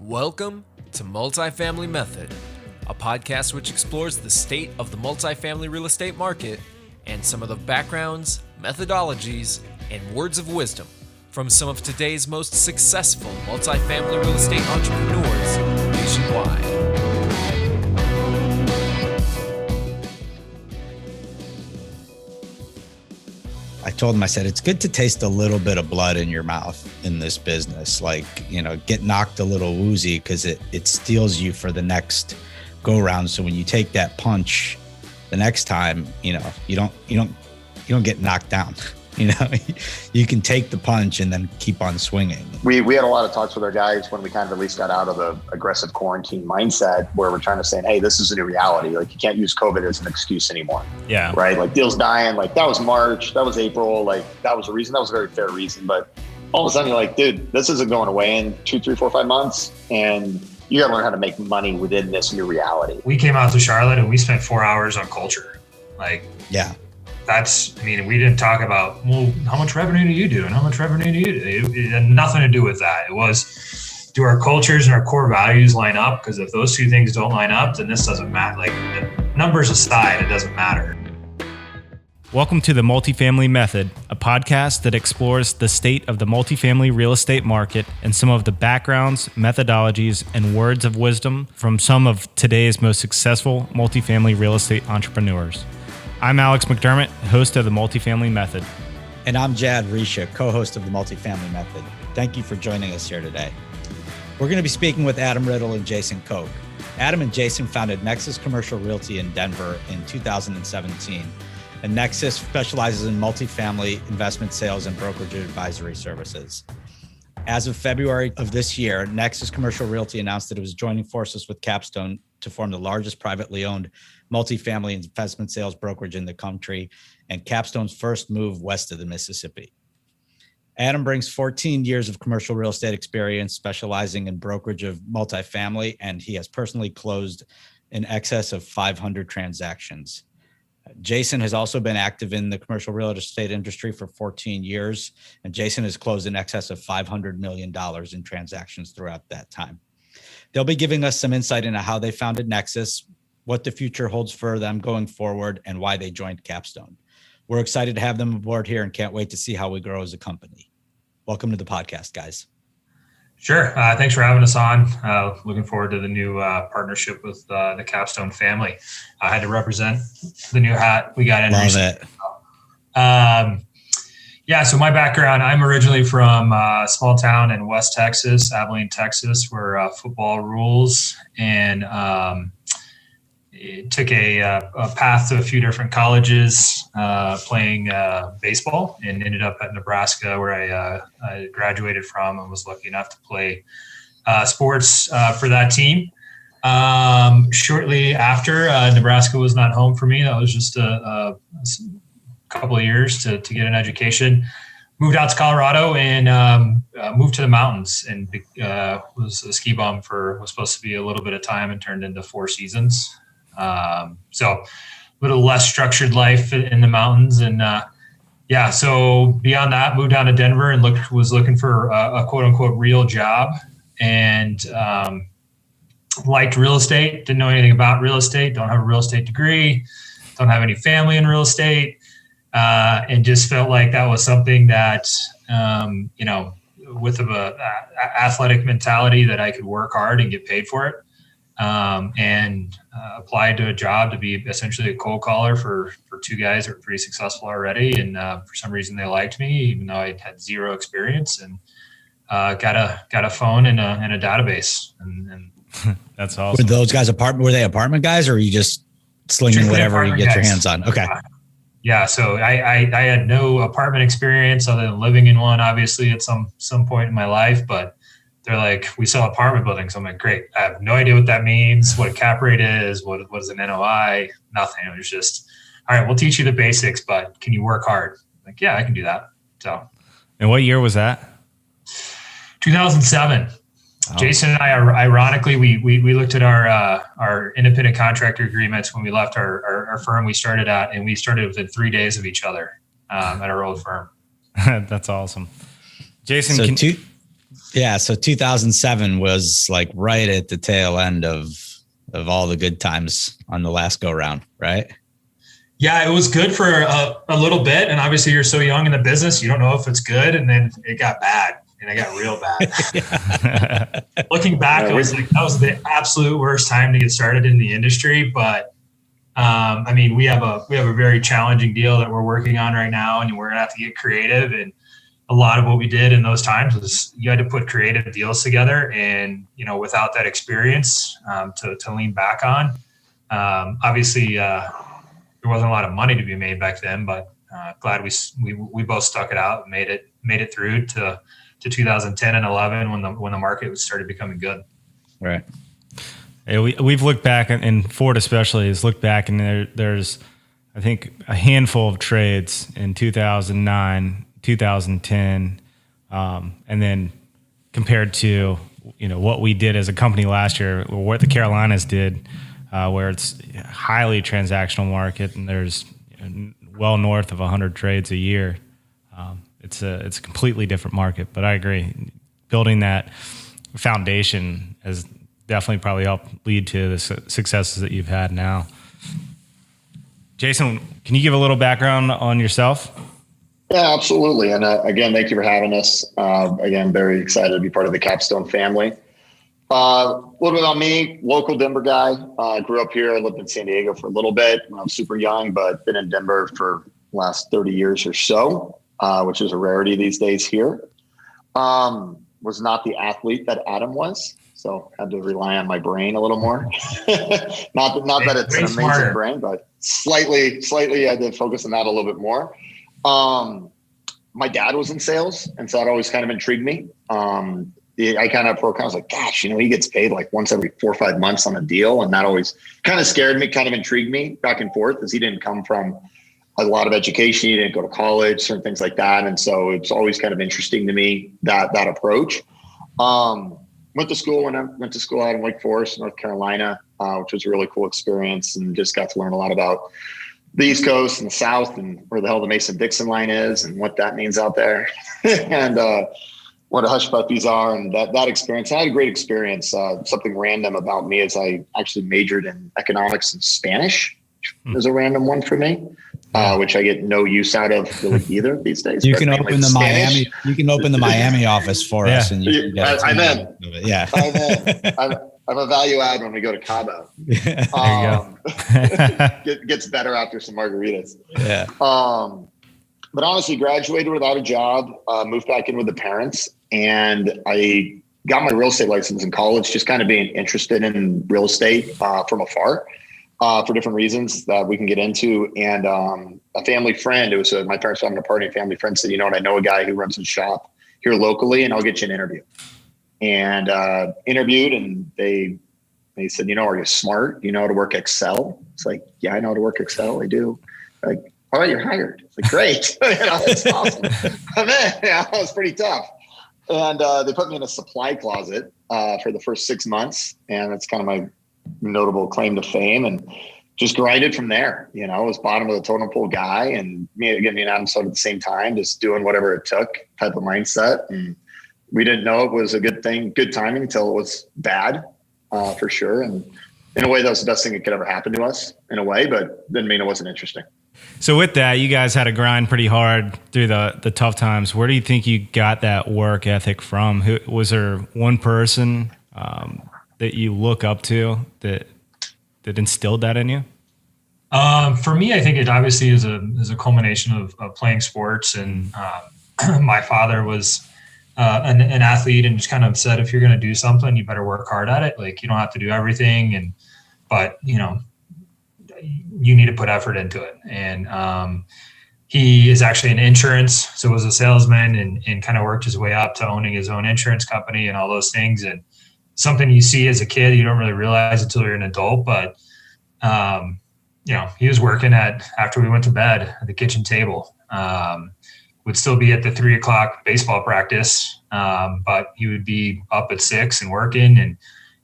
Welcome to Multifamily Method, a podcast which explores the state of the multifamily real estate market and some of the backgrounds, methodologies, and words of wisdom from some of today's most successful multifamily real estate entrepreneurs nationwide. I told him, I said, it's good to taste a little bit of blood in your mouth in this business. Like, get knocked a little woozy because it steals you for the next go round. So when you take that punch the next time, you don't get knocked down. You can take the punch and then keep on swinging. We had a lot of talks with our guys when we kind of at least got out of the aggressive quarantine mindset where we're trying to say, hey, this is a new reality. Like, you can't use COVID as an excuse anymore. Yeah. Right. Like, deals dying. Like, that was March. That was April. Like, that was a reason. That was a very fair reason. But all of a sudden you're like, dude, this isn't going away in 2, 3, 4, 5 months. And you got to learn how to make money within this new reality. We came out to Charlotte and we spent 4 hours on culture. Yeah. We didn't talk about, well, how much revenue do you do and how much revenue do you do? It had nothing to do with that. It was, do our cultures and our core values line up? Because if those two things don't line up, then this doesn't matter. Like, numbers aside, it doesn't matter. Welcome to the Multifamily Method, a podcast that explores the state of the multifamily real estate market and some of the backgrounds, methodologies, and words of wisdom from some of today's most successful multifamily real estate entrepreneurs. I'm Alex McDermott, host of the Multifamily Method. And I'm Jad Richa, co-host of the Multifamily Method. Thank you for joining us here today. We're going to be speaking with Adam Riddle and Jason Koch. Adam and Jason founded Nexus Commercial Realty in Denver in 2017. And Nexus specializes in multifamily investment sales and brokerage advisory services. As of February of this year, Nexus Commercial Realty announced that it was joining forces with Capstone to form the largest privately owned multifamily investment sales brokerage in the country and Capstone's first move west of the Mississippi. Adam brings 14 years of commercial real estate experience specializing in brokerage of multifamily, and he has personally closed in excess of 500 transactions. Jason has also been active in the commercial real estate industry for 14 years, and Jason has closed in excess of $500 million in transactions throughout that time. They'll be giving us some insight into how they founded Nexus, what the future holds for them going forward, and why they joined Capstone. We're excited to have them aboard here and can't wait to see how we grow as a company. Welcome to the podcast, guys. Sure. Thanks for having us on. Looking forward to the new partnership with the Capstone family. I had to represent the new hat we got in. Love recently. It. So my background, I'm originally from a small town in West Texas, Abilene, Texas, where football rules, and it took a path to a few different colleges playing baseball, and ended up at Nebraska, where I graduated from, and was lucky enough to play sports for that team. Shortly after, Nebraska was not home for me. That was just a couple of years to get an education. Moved out to Colorado and moved to the mountains, and was a ski bum was supposed to be a little bit of time and turned into 4 seasons. So a little less structured life in the mountains. And, so beyond that, moved down to Denver and was looking for a quote unquote real job, and, liked real estate, didn't know anything about real estate, don't have a real estate degree, don't have any family in real estate. And just felt like that was something that, with a athletic mentality, that I could work hard and get paid for it. And applied to a job to be essentially a cold caller for 2 guys that were pretty successful already. And for some reason they liked me, even though I had zero experience, and got a phone and a database. And That's awesome. Were those guys were they apartment guys, or are you just slinging whatever you get your hands on? Okay. So I had no apartment experience other than living in one, obviously, at some point in my life, but they're like, we sell apartment buildings. I'm like, great. I have no idea what that means, what a cap rate is, what is an NOI, nothing. It was just, all right, we'll teach you the basics, but can you work hard? Like, yeah, I can do that. So. And what year was that? 2007. Oh. Jason and I, ironically, we looked at our independent contractor agreements when we left our firm we started at, and we started within 3 days of each other at our old firm. That's awesome. Jason, Yeah. So 2007 was like right at the tail end of all the good times on the last go round, right? Yeah, it was good for a little bit. And obviously you're so young in the business, you don't know if it's good. And then it got bad, and it got real bad. Looking back, I was like, that was the absolute worst time to get started in the industry. But I mean, we have a very challenging deal that we're working on right now, and we're gonna have to get creative. And a lot of what we did in those times was you had to put creative deals together, and without that experience to lean back on, obviously there wasn't a lot of money to be made back then. But glad we both stuck it out and made it through to 2010 and 11 when the market started becoming good. Right. Yeah, we've looked back, and Ford especially has looked back, and there's I think a handful of trades in 2009. 2010, and then compared to what we did as a company last year, or what the Carolinas did, where it's a highly transactional market and there's well north of 100 trades a year. It's a completely different market. But I agree, building that foundation has definitely probably helped lead to the successes that you've had now. Jason, can you give a little background on yourself? Yeah, absolutely. And again, thank you for having us. Again, very excited to be part of the Capstone family. A little bit about me, local Denver guy. Grew up here. I lived in San Diego for a little bit when I was super young, but been in Denver for the last 30 years or so, which is a rarity these days here. Was not the athlete that Adam was, so had to rely on my brain a little more. not that it's an amazing brain, but slightly I had to focus on that a little bit more. My dad was in sales, and so that always kind of intrigued me. I kind of was like, gosh, he gets paid like once every 4 or 5 months on a deal. And that always kind of scared me, kind of intrigued me back and forth, because he didn't come from a lot of education. He didn't go to college, certain things like that. And so it's always kind of interesting to me, that approach. Went to school out in Wake Forest, North Carolina, which was a really cool experience, and just got to learn a lot about the East Coast and the South, and where the hell the Mason-Dixon line is and what that means out there, and what a hush puppies are. And that experience, I had a great experience. Something random about me is I actually majored in economics and Spanish. Is a random one for me, which I get no use out of really either these days. You can open the Miami. You can open the Miami office for us, and you can get I'm in. Yeah, I'm in. I'm a value add when we go to Cabo. Gets better after some margaritas. Yeah. But honestly, graduated without a job, moved back in with the parents, and I got my real estate license in college, just kind of being interested in real estate from afar for different reasons that we can get into. And a family friend, it was my parents were having a party, a family friend said, I know a guy who runs a shop here locally, and I'll get you an interview. And interviewed, and they said, are you smart? You know how to work Excel? It's like, yeah, I know how to work Excel. I do. Like, all right, you're hired. It's like, great. That's awesome. I'm in. Yeah, it was pretty tough. And they put me in a supply closet for the first 6 months. And that's kind of my notable claim to fame, and just grinded from there. I was bottom of the totem pole guy, and me and Adam started at the same time, just doing whatever it took type of mindset. And we didn't know it was a good thing, good timing, until it was bad, for sure. And in a way, that was the best thing that could ever happen to us, in a way, but didn't mean it wasn't interesting. So with that, you guys had to grind pretty hard through the tough times. Where do you think you got that work ethic from? Was there one person that you look up to that instilled that in you? For me, I think it obviously is a culmination of playing sports, and my father was an athlete, and just kind of said, if you're going to do something, you better work hard at it. Like, you don't have to do everything, but you need to put effort into it. And he is actually in insurance, so was a salesman, and kind of worked his way up to owning his own insurance company and all those things. And something you see as a kid, you don't really realize until you're an adult. But he was working after we went to bed at the kitchen table. Would still be at the 3:00 baseball practice, but he would be up at 6 and working and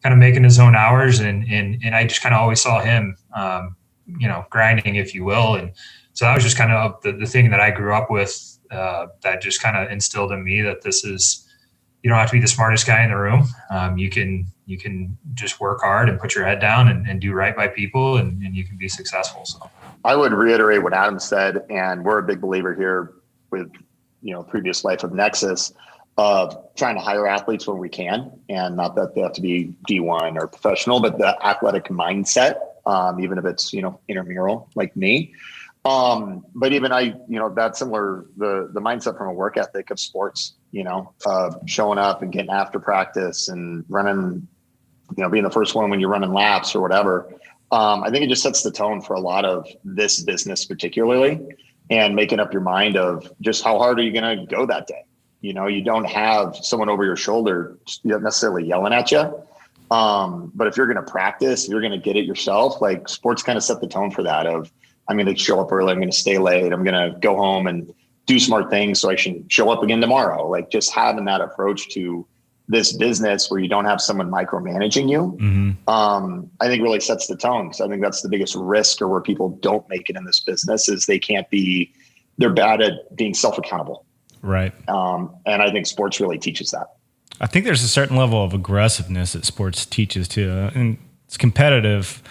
kind of making his own hours. And I just kind of always saw him, grinding, if you will. And so that was just kind of the thing that I grew up with, that just kind of instilled in me that this is, you don't have to be the smartest guy in the room. You can just work hard and put your head down and do right by people, and you can be successful. So I would reiterate what Adam said, and we're a big believer here with, previous life of Nexus, of trying to hire athletes when we can, and not that they have to be D1 or professional, but the athletic mindset, even if it's, intramural like me. But even that's similar, the mindset from a work ethic of sports, showing up and getting after practice and running, being the first one when you're running laps or whatever. I think it just sets the tone for a lot of this business particularly, and making up your mind of just how hard are you going to go that day? You don't have someone over your shoulder necessarily yelling at you. But if you're going to practice, you're going to get it yourself. Like, sports kind of set the tone for that of, I'm going to show up early, I'm going to stay late, I'm going to go home and do smart things so I can show up again tomorrow. Like, just having that approach to this business where you don't have someone micromanaging you, I think really sets the tone. So I think that's the biggest risk, or where people don't make it in this business, is they're bad at being self-accountable. Right. And I think sports really teaches that. I think there's a certain level of aggressiveness that sports teaches too. And it's competitive,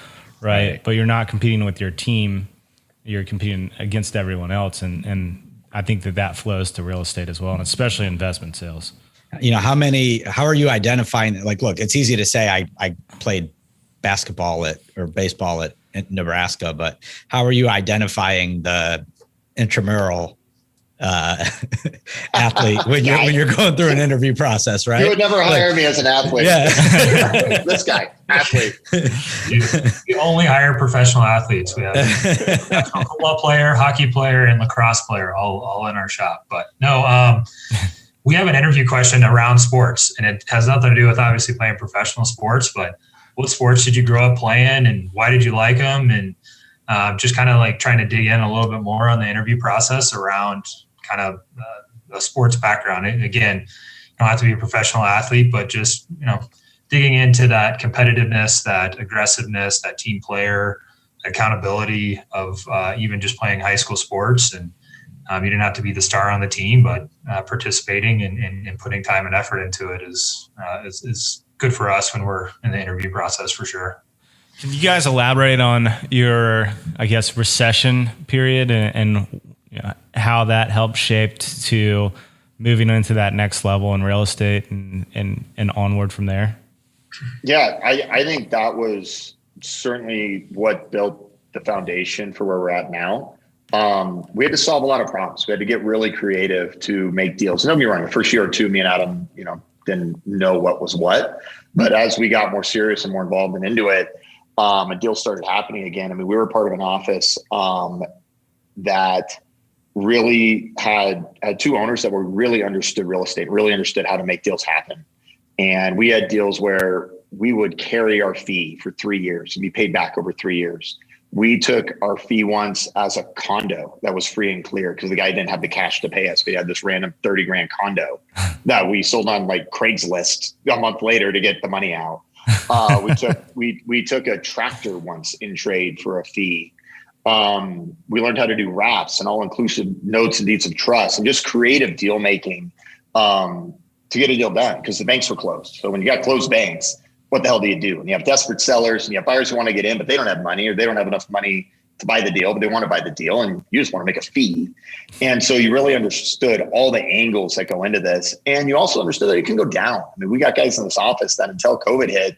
right? But you're not competing with your team. You're competing against everyone else. And I think that flows to real estate as well, and especially investment sales. How are you identifying, like, look, it's easy to say I played basketball or baseball at Nebraska, but how are you identifying the intramural athlete when you're going through an interview process, right? You would never hire me as an athlete. Yeah. This guy, athlete. We only hire professional athletes. We have a football player, hockey player, and lacrosse player all in our shop. But no, we have an interview question around sports, and it has nothing to do with obviously playing professional sports, but what sports did you grow up playing and why did you like them? And just kind of like trying to dig in a little bit more on the interview process around kind of the sports background. And again, you don't have to be a professional athlete, but just, digging into that competitiveness, that aggressiveness, that team player accountability of even just playing high school sports. And you didn't have to be the star on the team, but participating and putting time and effort into it is good for us when we're in the interview process, for sure. Can you guys elaborate on your, recession period and how that helped shape to moving into that next level in real estate and onward from there? Yeah, I think that was certainly what built the foundation for where we're at now. We had to solve a lot of problems. We had to get really creative to make deals. Don't get me wrong, the first year or two, me and Adam, didn't know what was what. But as we got more serious and more involved and into it, a deal started happening again. I mean, we were part of an office that really had two owners that were really understood real estate, really understood how to make deals happen. And we had deals where we would carry our fee for 3 years and be paid back over 3 years. We took our fee once as a condo that was free and clear because the guy didn't have the cash to pay us. We had this random 30 grand condo that we sold on like Craigslist a month later to get the money out. We took a tractor once in trade for a fee. We learned how to do wraps and all-inclusive notes and deeds of trust and just creative deal making to get a deal done because the banks were closed. So when you got closed banks, what the hell do you do? And you have desperate sellers and you have buyers who want to get in, but they don't have money or they don't have enough money to buy the deal, but they want to buy the deal and you just want to make a fee. And so you really understood all the angles that go into this. And you also understood that it can go down. I mean, we got guys in this office that until COVID hit,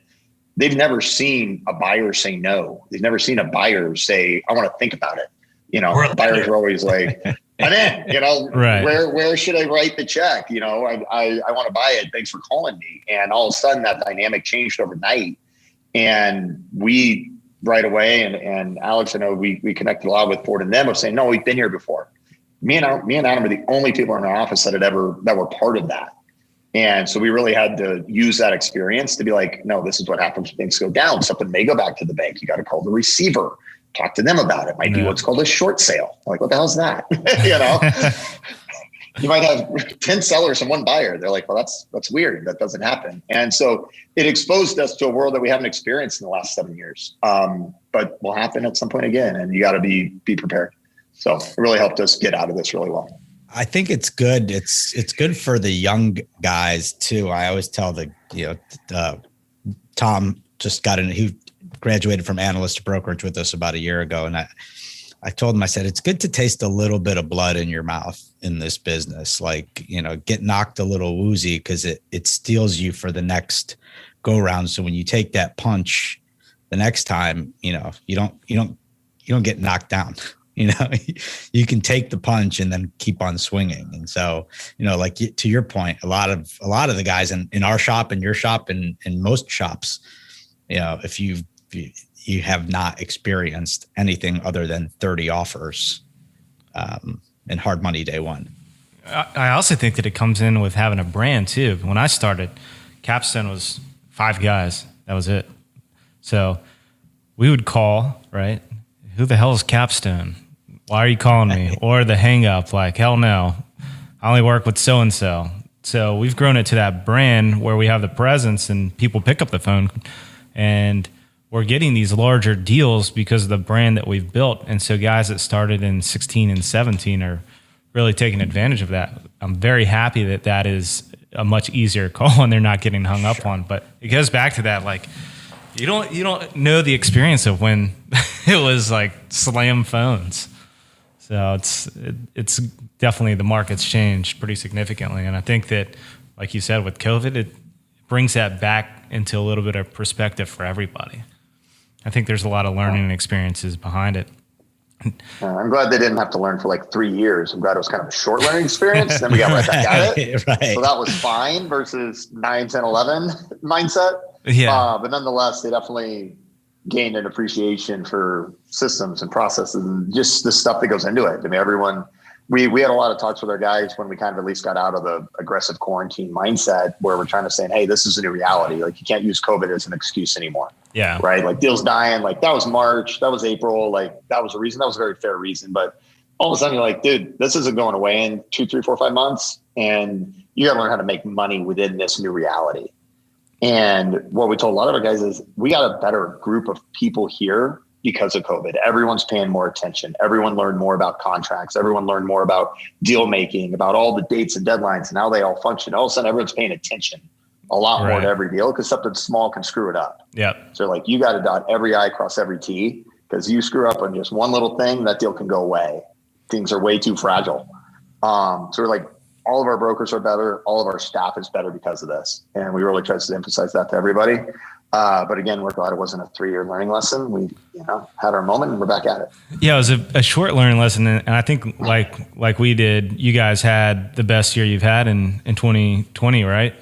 they've never seen a buyer say no. They've never seen a buyer say, I want to think about it. Buyers are always like, I'm in, right. Where should I write the check? I want to buy it. Thanks for calling me. And all of a sudden that dynamic changed overnight. And we right away, and Alex, I know we connected a lot with Ford and them of saying, no, we've been here before. Me and Adam are the only people in our office that were part of that. And so we really had to use that experience to be like, no, this is what happens when things go down. Something may go back to the bank. You got to call the receiver, talk to them about it. Might be what's called a short sale. Like, what the hell is that? You might have 10 sellers and one buyer. They're like, well, that's weird. That doesn't happen. And so it exposed us to a world that we haven't experienced in the last 7 years, but will happen at some point again. And you got to be prepared. So it really helped us get out of this really well. I think it's good. It's good for the young guys too. I always tell Tom just got in. He graduated from analyst to brokerage with us about a year ago, and I told him, I said, it's good to taste a little bit of blood in your mouth in this business. Like, get knocked a little woozy because it steals you for the next go round. So when you take that punch the next time, you don't get knocked down. You can take the punch and then keep on swinging. And so, like to your point, a lot of the guys in our shop and your shop and in most shops, if you have not experienced anything other than 30 offers and hard money day one. I also think that it comes in with having a brand too. When I started, Capstone was 5 guys. That was it. So we would call, right? Who the hell is Capstone? Why are you calling me? Or the hang up, like, hell no, I only work with so-and-so. So we've grown it to that brand where we have the presence and people pick up the phone, and we're getting these larger deals because of the brand that we've built. And so guys that started in 16 and 17 are really taking advantage of that. I'm very happy that is a much easier call and they're not getting hung up on. But it goes back to that, like, you don't know the experience of when it was like slam phones. So it's definitely, the market's changed pretty significantly. And I think that, like you said, with COVID, it brings that back into a little bit of perspective for everybody. I think there's a lot of learning and experiences behind it. I'm glad they didn't have to learn for like 3 years. I'm glad it was kind of a short learning experience. Then we got right back at it. Right. So that was fine versus 9, 10, 11 mindset. Yeah. But nonetheless, they definitely gained an appreciation for systems and processes and just the stuff that goes into it. I mean, we had a lot of talks with our guys when we kind of at least got out of the aggressive quarantine mindset where we're trying to say, hey, this is a new reality. Like, you can't use COVID as an excuse anymore. Yeah. Right. Like, deals dying. Like, that was March. That was April. Like, that was a reason. That was a very fair reason. But all of a sudden you're like, dude, this isn't going away in 2, 3, 4, 5 months. And you got to learn how to make money within this new reality. And what we told a lot of our guys is we got a better group of people here because of COVID. Everyone's paying more attention. Everyone learned more about contracts. Everyone learned more about deal making, about all the dates and deadlines and how they all function. All of a sudden, everyone's paying attention a lot more to every deal because something small can screw it up. Yeah. So like, you got to dot every I, cross every T, because you screw up on just one little thing, that deal can go away. Things are way too fragile. So we're like, all of our brokers are better. All of our staff is better because of this. And we really try to emphasize that to everybody. But again, we're glad it wasn't a 3-year learning lesson. We, had our moment and we're back at it. Yeah, it was a short learning lesson. And I think like we did, you guys had the best year you've had in 2020, right?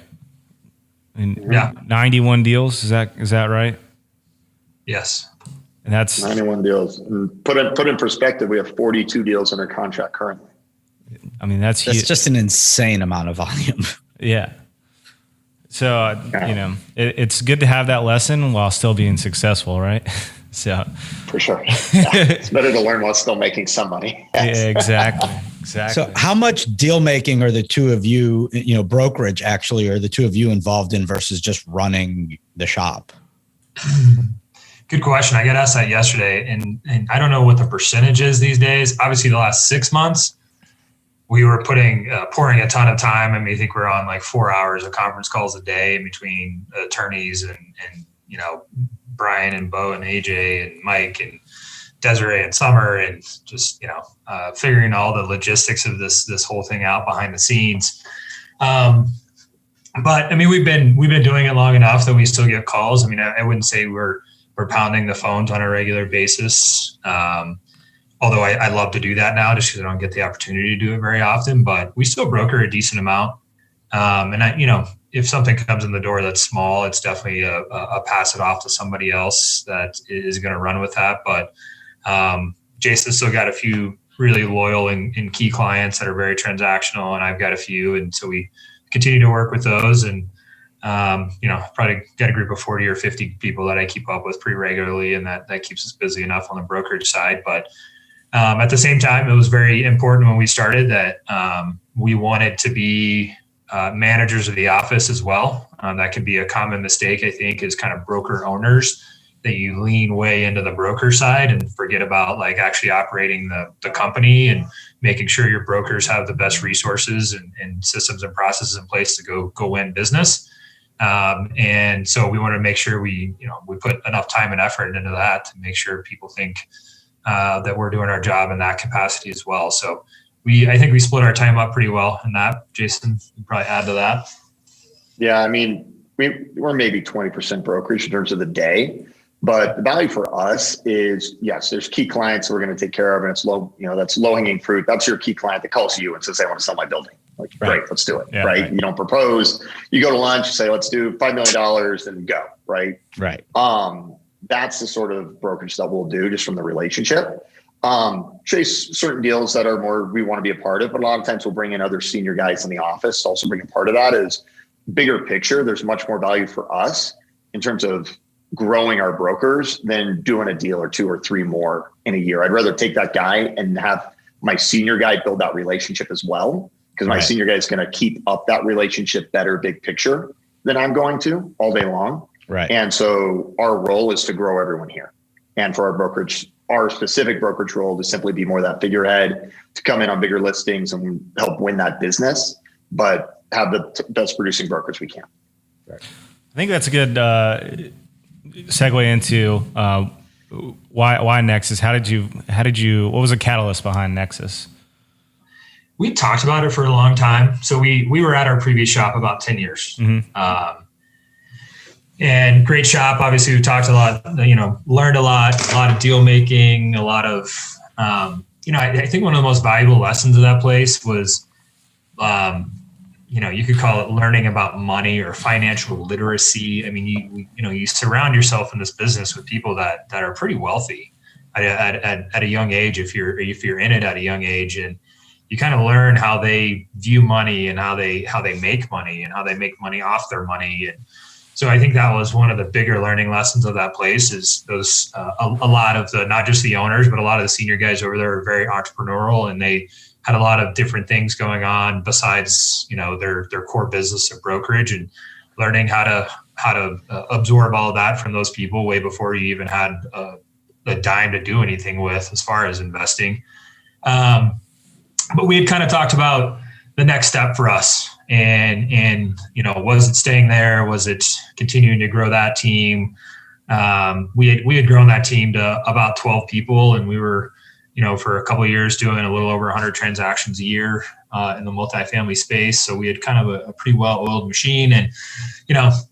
Yeah. 91 deals. Is that right? Yes. And that's 91 deals. And put in perspective, we have 42 deals under contract currently. I mean, that's just an insane amount of volume. Yeah. So, it's good to have that lesson while still being successful, right? So for sure. Yeah. It's better to learn while still making some money. Yes. Yeah, exactly. So how much deal making are the two of you, brokerage actually, are the two of you involved in versus just running the shop? Good question. I got asked that yesterday, and I don't know what the percentage is these days. Obviously, the last 6 months, we were pouring a ton of time. I mean, I think we're on like 4 hours of conference calls a day between attorneys and Brian and Bo and AJ and Mike and Desiree and Summer, and just, figuring all the logistics of this whole thing out behind the scenes. But I mean, we've been doing it long enough that we still get calls. I mean, I wouldn't say we're pounding the phones on a regular basis. Although I love to do that now just because I don't get the opportunity to do it very often, but we still broker a decent amount. And if something comes in the door that's small, it's definitely a pass it off to somebody else that is going to run with that. But Jason's still got a few really loyal and key clients that are very transactional, and I've got a few. And so we continue to work with those, and probably got a group of 40 or 50 people that I keep up with pretty regularly, and that keeps us busy enough on the brokerage side. But at the same time, it was very important when we started that we wanted to be managers of the office as well. That can be a common mistake, I think, is kind of broker owners. that you lean way into the broker side and forget about like actually operating the company and making sure your brokers have the best resources and systems and processes in place to go win business. And so we want to make sure we put enough time and effort into that to make sure people think that we're doing our job in that capacity as well. So I think we split our time up pretty well in that. Jason, you probably add to that. Yeah, I mean, we're maybe 20% brokerage in terms of the day. But the value for us is, yes, there's key clients that we're going to take care of, and it's that's low hanging fruit. That's your key client that calls you and says, "I want to sell my building." Like, great, let's do it. Yeah, right? You don't propose. You go to lunch, say, "Let's do $5 million," and go. Right. Right. That's the sort of brokerage that we'll do just from the relationship. Chase certain deals that are more we want to be a part of, but a lot of times we'll bring in other senior guys in the office to also bring a part of that. Is bigger picture. There's much more value for us in terms of growing our brokers than doing a deal or two or three more in a year. I'd rather take that guy and have my senior guy build that relationship as well, because my senior guy is going to keep up that relationship better, big picture, than I'm going to all day long. Right. And so our role is to grow everyone here. And for our brokerage, our specific brokerage role to simply be more that figurehead, to come in on bigger listings and help win that business, but have the best producing brokers we can. Right. I think that's a good segue into why Nexus. How did you? What was the catalyst behind Nexus? We talked about it for a long time. So we were at our previous shop about 10 years. Mm-hmm. And great shop. Obviously, we talked a lot. Learned a lot of deal making, a lot of. I think one of the most valuable lessons of that place was. You could call it learning about money or financial literacy. I mean, you surround yourself in this business with people that are pretty wealthy at a young age. If you're in it at a young age, and you kind of learn how they view money and how they make money and how they make money off their money. And so I think that was one of the bigger learning lessons of that place. Is those a lot of the, not just the owners, but a lot of the senior guys over there are very entrepreneurial, and they had a lot of different things going on besides, their core business of brokerage, and learning how to absorb all of that from those people way before you even had a dime to do anything with as far as investing. But we had kind of talked about the next step for us, and was it staying there? Was it continuing to grow that team? We had grown that team to about 12 people, and we were, for a couple of years doing a little over 100 transactions a year in the multifamily space. So we had kind of a pretty well-oiled machine, and,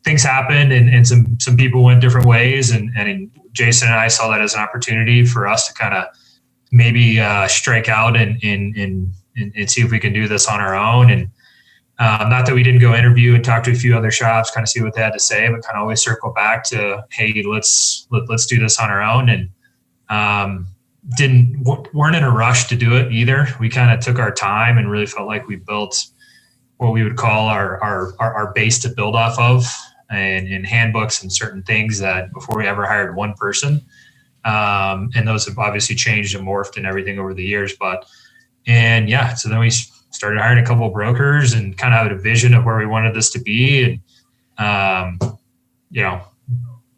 things happened, and some people went different ways. And Jason and I saw that as an opportunity for us to kind of maybe strike out and see if we can do this on our own. And not that we didn't go interview and talk to a few other shops, kind of see what they had to say, but kind of always circle back to, hey, let's do this on our own. And weren't in a rush to do it either. We kind of took our time and really felt like we built what we would call our base to build off of, and in handbooks and certain things that before we ever hired one person. And those have obviously changed and morphed and everything over the years. So then we started hiring a couple of brokers and kind of had a vision of where we wanted this to be. And,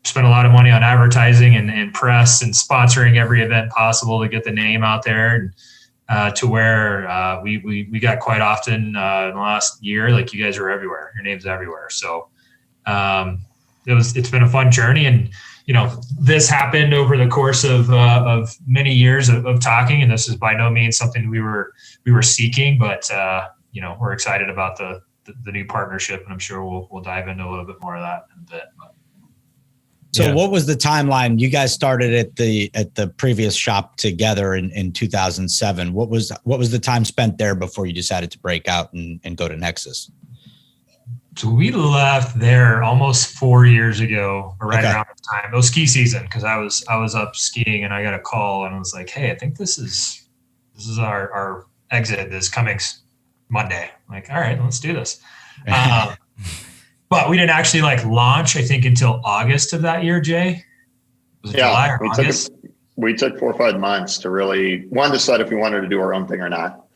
spent a lot of money on advertising and press and sponsoring every event possible to get the name out there, and to where we got quite often in the last year, like, you guys are everywhere, your name's everywhere. So it's been a fun journey, and this happened over the course of many years of talking, and this is by no means something we were seeking, but we're excited about the new partnership, and I'm sure we'll dive into a little bit more of that in a bit. So what was the timeline? You guys started at the previous shop together in 2007. What was the time spent there before you decided to break out and go to Nexus? So we left there almost 4 years ago, right around the time. It was ski season, because I was up skiing, and I got a call, and I was like, hey, I think this is our exit is coming Monday. I'm like, all right, let's do this. But we didn't actually launch, I think, until August of that year, Jay. Was it July or August? We took 4 or 5 months to really, decide if we wanted to do our own thing or not,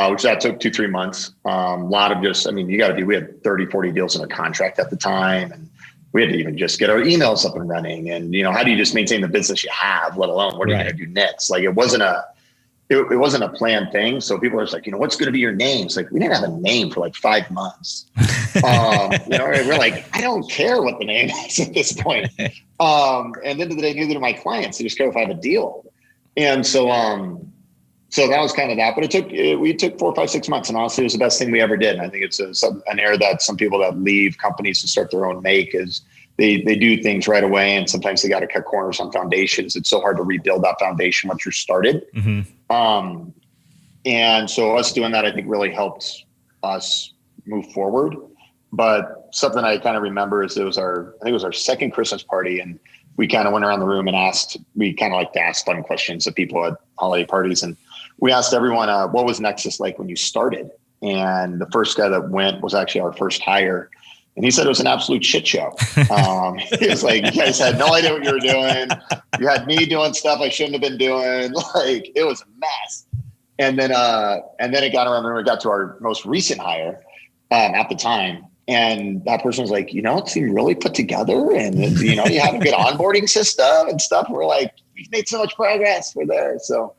which that took 2-3 months. A lot of we had 30, 40 deals in a contract at the time, and we had to even just get our emails up and running. And, how do you just maintain the business you have, let alone what are you going to do next? Like it wasn't a planned thing. So people are just like, what's going to be your name? It's like, we didn't have a name for like 5 months. We're like, I don't care what the name is at this point. And at the end of the day, neither do my clients. They just care if I have a deal. And so that was kind of that, but we took 4, 5, 6 months, and honestly, it was the best thing we ever did. And I think it's an error that some people that leave companies to start their own make is they do things right away, and sometimes they got to cut corners on foundations. It's so hard to rebuild that foundation once you're started. Mm-hmm. And so us doing that, I think, really helped us move forward. But something I kind of remember is it was our second Christmas party, and we kind of went around the room and we kind of like to ask fun questions of people at holiday parties. And we asked everyone, what was Nexus like when you started? And the first guy that went was actually our first hire. And he said it was an absolute shit show. He was like, you guys had no idea what you were doing. You had me doing stuff I shouldn't have been doing. Like, it was a mess. And then it got around when we got to our most recent hire at the time. And that person was like, it seemed really put together. And, you have a good onboarding system and stuff. We're like, we've made so much progress. We're there. So,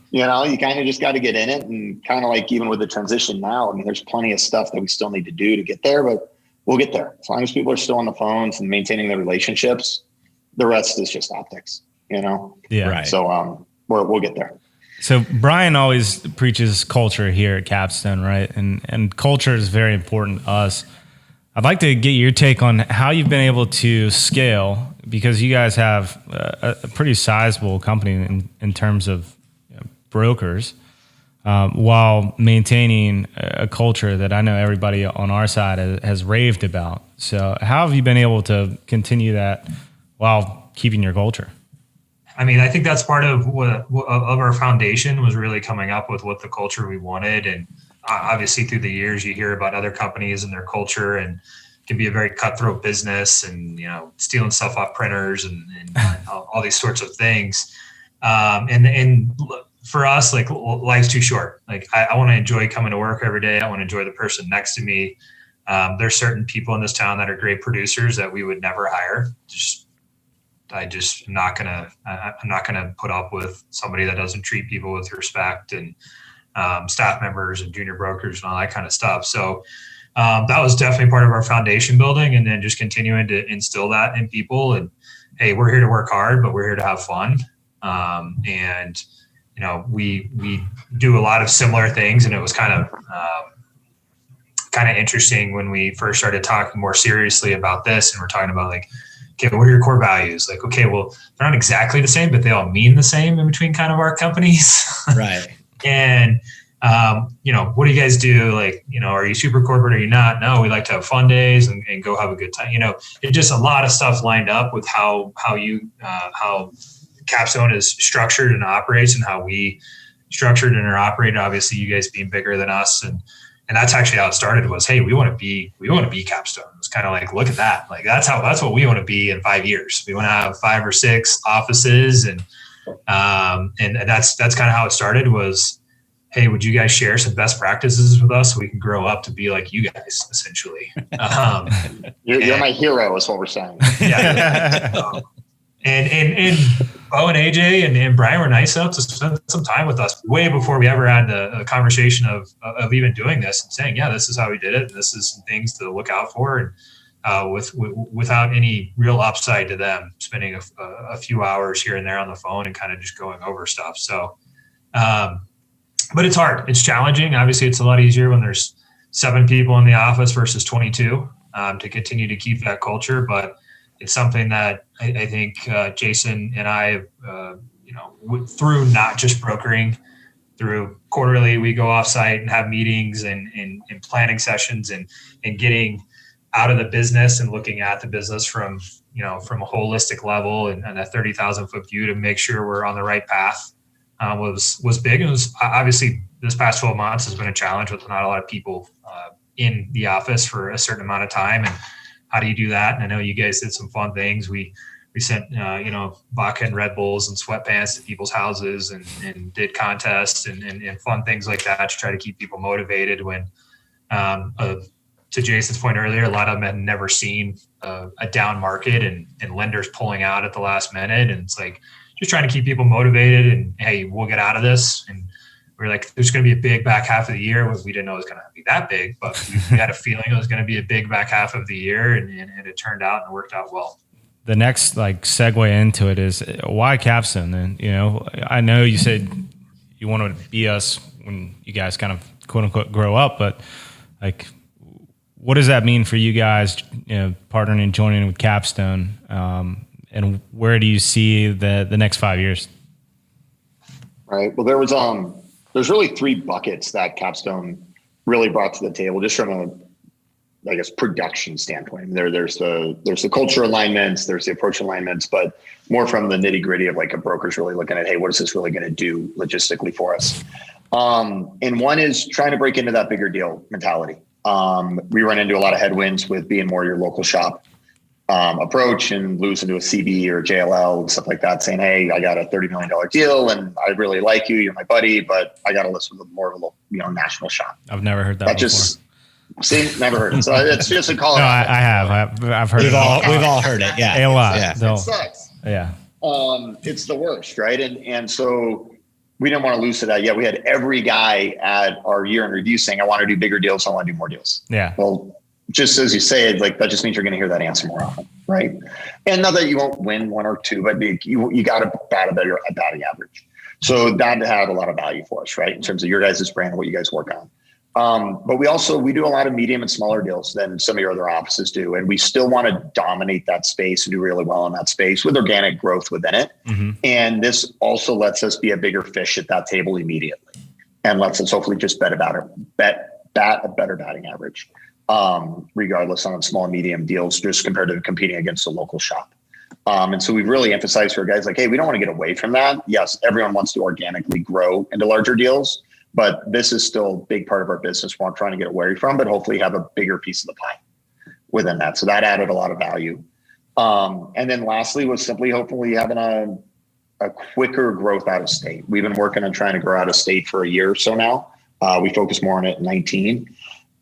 you kind of just got to get in it, and kind of like even with the transition now, I mean, there's plenty of stuff that we still need to do to get there, but we'll get there. As long as people are still on the phones and maintaining their relationships, the rest is just optics, Yeah. Right. So we'll get there. So Brian always preaches culture here at Capstone, right? And culture is very important to us. I'd like to get your take on how you've been able to scale, because you guys have a pretty sizable company in terms of brokers, while maintaining a culture that I know everybody on our side has raved about. So how have you been able to continue that while keeping your culture? I mean, I think that's part of our foundation was really coming up with what the culture we wanted. And obviously through the years, you hear about other companies and their culture, and it can be a very cutthroat business, and, stealing stuff off printers and all these sorts of things. And for us, like, life's too short. Like, I want to enjoy coming to work every day. I want to enjoy the person next to me. There's certain people in this town that are great producers that we would never hire. I'm not gonna put up with somebody that doesn't treat people with respect, and staff members and junior brokers and all that kind of stuff. So that was definitely part of our foundation building, and then just continuing to instill that in people. And hey, we're here to work hard, but we're here to have fun. And we do a lot of similar things, and it was kind of interesting when we first started talking more seriously about this, and we're talking about like, okay, what are your core values? Like, okay, well, they're not exactly the same, but they all mean the same in between kind of our companies. Right. And, what do you guys do? Like, are you super corporate or are you not? No, we like to have fun days and go have a good time. It's just a lot of stuff lined up with how Capstone is structured and operates, and how we structured and are operated. Obviously, you guys being bigger than us, and that's actually how it started. Was, hey, we want to be Capstone. It was kind of like, look at that. Like, that's what we want to be in 5 years. We want to have 5 or 6 offices, and that's kind of how it started. Was, hey, would you guys share some best practices with us so we can grow up to be like you guys, essentially? You're my hero, is what we're saying. Yeah. And Bo and AJ and Brian were nice enough to spend some time with us way before we ever had the conversation of even doing this, and saying, yeah, this is how we did it, and this is some things to look out for, and without any real upside to them, spending a few hours here and there on the phone and kind of just going over stuff. So, but it's hard. It's challenging. Obviously, it's a lot easier when there's 7 people in the office versus 22 to continue to keep that culture. But it's something that I think Jason and I, through not just brokering, through quarterly, we go offsite and have meetings and planning sessions and getting out of the business and looking at the business from a holistic level and a 30,000 foot view to make sure we're on the right path was big. And it was obviously this past 12 months has been a challenge with not a lot of people in the office for a certain amount of time. And how do you do that? And I know you guys did some fun things. We sent, vodka and Red Bulls and sweatpants to people's houses and did contests and fun things like that to try to keep people motivated when a to Jason's point earlier, a lot of them had never seen a down market and lenders pulling out at the last minute. And it's like just trying to keep people motivated and, hey, we'll get out of this. And we're like, there's going to be a big back half of the year. We didn't know it was going to be that big, but we had a feeling it was going to be a big back half of the year, and it turned out and it worked out well. The next segue into it is why Capstone? And, I know you said you wanted to be us when you guys kind of quote unquote grow up, but what does that mean for you guys, partnering and joining with Capstone? And where do you see the next 5 years? Right. Well, there's really three buckets that Capstone really brought to the table, just from a, production standpoint. There's the culture alignments, there's the approach alignments, but more from the nitty gritty of a broker's really looking at, hey, what is this really going to do logistically for us? And one is trying to break into that bigger deal mentality. We run into a lot of headwinds with being more your local shop approach and losing to a CB or JLL and stuff like that, saying, hey, I got a $30 million deal and I really like you, you're my buddy, but I got to list with more of a local, national shop. I've never heard that before. Never heard it. So it's just a call. No, I have. I've heard We've all heard it. Yeah. A lot. Yeah. It sucks. Yeah. It's the worst. Right. And so we didn't want to lose to that yet. We had every guy at our year in review saying, I want to do bigger deals. I want to do more deals. Yeah. Well, just as you say it, that just means you're going to hear that answer more often. Right. And not that you won't win one or two, but you got to bat a better batting average. So that had a lot of value for us, right? In terms of your guys' brand and what you guys work on. But we do a lot of medium and smaller deals than some of your other offices do. And we still want to dominate that space and do really well in that space with organic growth within it. Mm-hmm. And this also lets us be a bigger fish at that table immediately and lets us hopefully just bat a better batting average, regardless on small and medium deals, just compared to competing against a local shop. And so we've really emphasized for guys hey, we don't want to get away from that. Yes, everyone wants to organically grow into larger deals, but this is still a big part of our business we're trying to get away from, but hopefully have a bigger piece of the pie within that. So that added a lot of value. And then lastly was simply hopefully having a quicker growth out of state. We've been working on trying to grow out of state for a year or so now. We focus more on it in 19.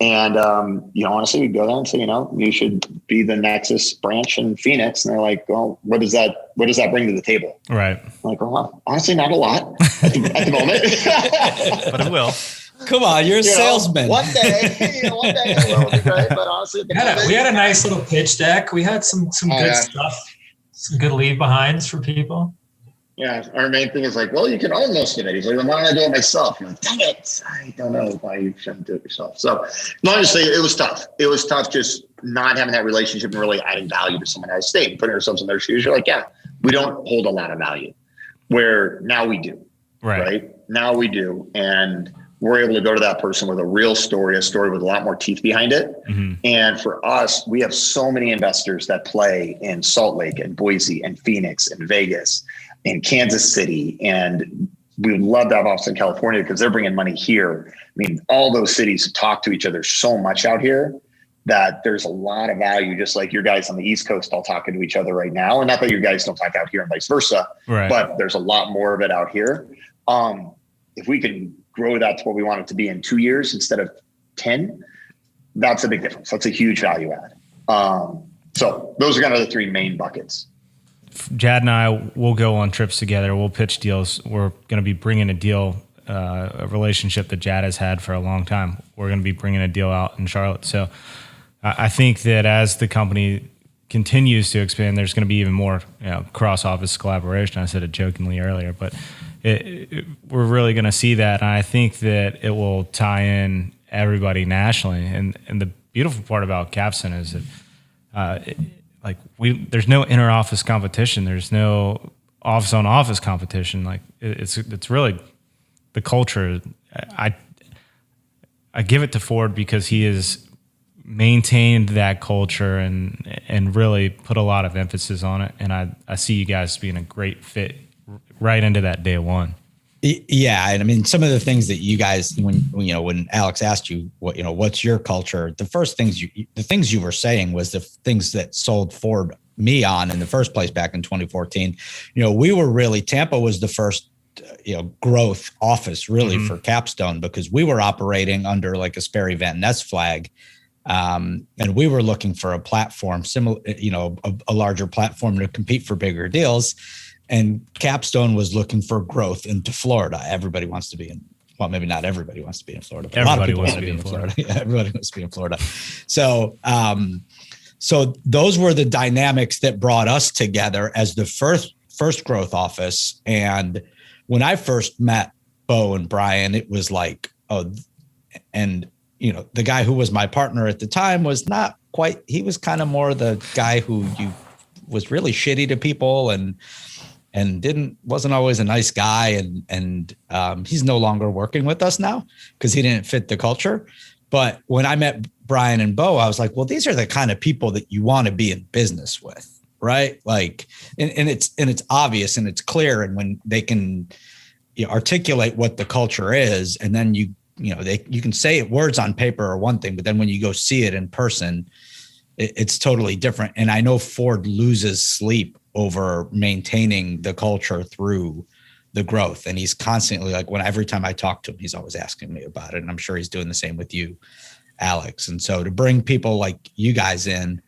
And, honestly, we go there and say, you should be the Nexus branch in Phoenix. And they're like, well, what does that bring to the table? Right. I'm like, well, honestly, not a lot at the moment. But it will. Come on, you're a salesman. One day it will be great. But honestly, we had a nice little pitch deck. We had some good stuff, some good leave behinds for people. Yeah, our main thing is well, you can own those committees. Why don't I do it myself? I'm like, dang it, I don't know why you shouldn't do it yourself. So honestly, it was tough. It was tough just not having that relationship and really adding value to someone else's state and putting ourselves in their shoes. You're like, yeah, we don't hold a lot of value. Where now we do. Right? Now we do. And we're able to go to that person with a real story, a story with a lot more teeth behind it. Mm-hmm. And for us, we have so many investors that play in Salt Lake and Boise and Phoenix and Vegas in Kansas City. And we would love to have office in California because they're bringing money here. I mean, all those cities talk to each other so much out here that there's a lot of value, just like your guys on the East Coast all talking to each other right now. And not that your guys don't talk out here and vice versa, but there's a lot more of it out here. If we can grow that to what we want it to be in 2 years instead of 10, that's a big difference. That's a huge value add. So those are kind of the three main buckets. Jad and I will go on trips together. We'll pitch deals. We're going to be bringing a deal, a relationship that Jad has had for a long time. We're going to be bringing a deal out in Charlotte. So I think that as the company continues to expand, there's going to be even more cross-office collaboration. I said it jokingly earlier, but we're really going to see that. And I think that it will tie in everybody nationally. And the beautiful part about Capstone is that there's no inter-office competition. There's no office-on-office competition. It's really the culture. I give it to Ford because he has maintained that culture and really put a lot of emphasis on it. And I see you guys being a great fit right into that day one. Yeah. And I mean, some of the things that you guys, when Alex asked you what's your culture, the things you were saying was the things that sold Ford me on in the first place back in 2014. We were really, Tampa was the first, growth office really for Capstone because we were operating under a Sperry Van Ness flag. And we were looking for a platform similar, a larger platform to compete for bigger deals. And Capstone was looking for growth into Florida. Everybody wants to be in, well, maybe not everybody wants to be in Florida, but a lot of people want to be in Florida. Yeah, everybody wants to be in Florida. So, so those were the dynamics that brought us together as the first growth office. And when I first met Bo and Brian, it was like, oh, and the guy who was my partner at the time was not quite, he was kind of more the guy who was really shitty to people and wasn't always a nice guy. And he's no longer working with us now because he didn't fit the culture. But when I met Brian and Bo, I was like, well, these are the kind of people that you want to be in business with, right? Like, and it's obvious and it's clear. And when they can articulate what the culture is, and then you can say it, words on paper are one thing, but then when you go see it in person, it's totally different. And I know Ford loses sleep over maintaining the culture through the growth. And he's constantly like, every time I talk to him, he's always asking me about it. And I'm sure he's doing the same with you, Alex. And so to bring people like you guys in,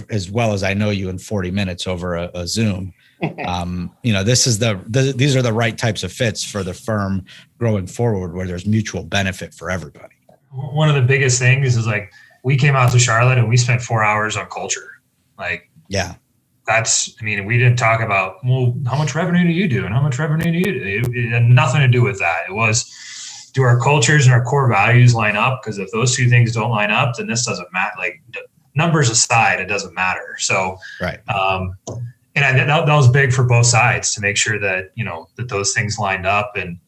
as well as I know you in 40 minutes over a Zoom, these are the right types of fits for the firm going forward where there's mutual benefit for everybody. One of the biggest things is like, we came out to Charlotte and we spent 4 hours on culture. Like, yeah, we didn't talk about, well, how much revenue do you do? And how much revenue do you do? It had nothing to do with that. It was, do our cultures and our core values line up? Because if those two things don't line up, then this doesn't matter. Like, numbers aside, it doesn't matter. So, right. And that was big for both sides to make sure that, that those things lined up. And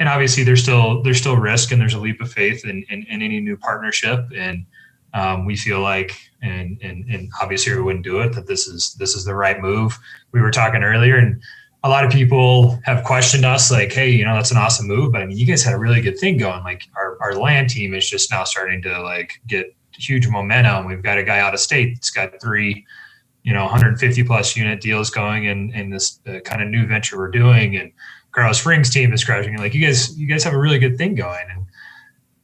obviously there's still risk and there's a leap of faith in any new partnership. And we feel like, and obviously we wouldn't do it, that this is the right move. We were talking earlier and a lot of people have questioned us like, hey, that's an awesome move. But I mean, you guys had a really good thing going. Like our land team is just now starting to like get huge momentum. We've got a guy out of state that's got 3, 150 plus unit deals going in this kind of new venture we're doing. And Carlos Springs team is crushing. Like you guys have a really good thing going. And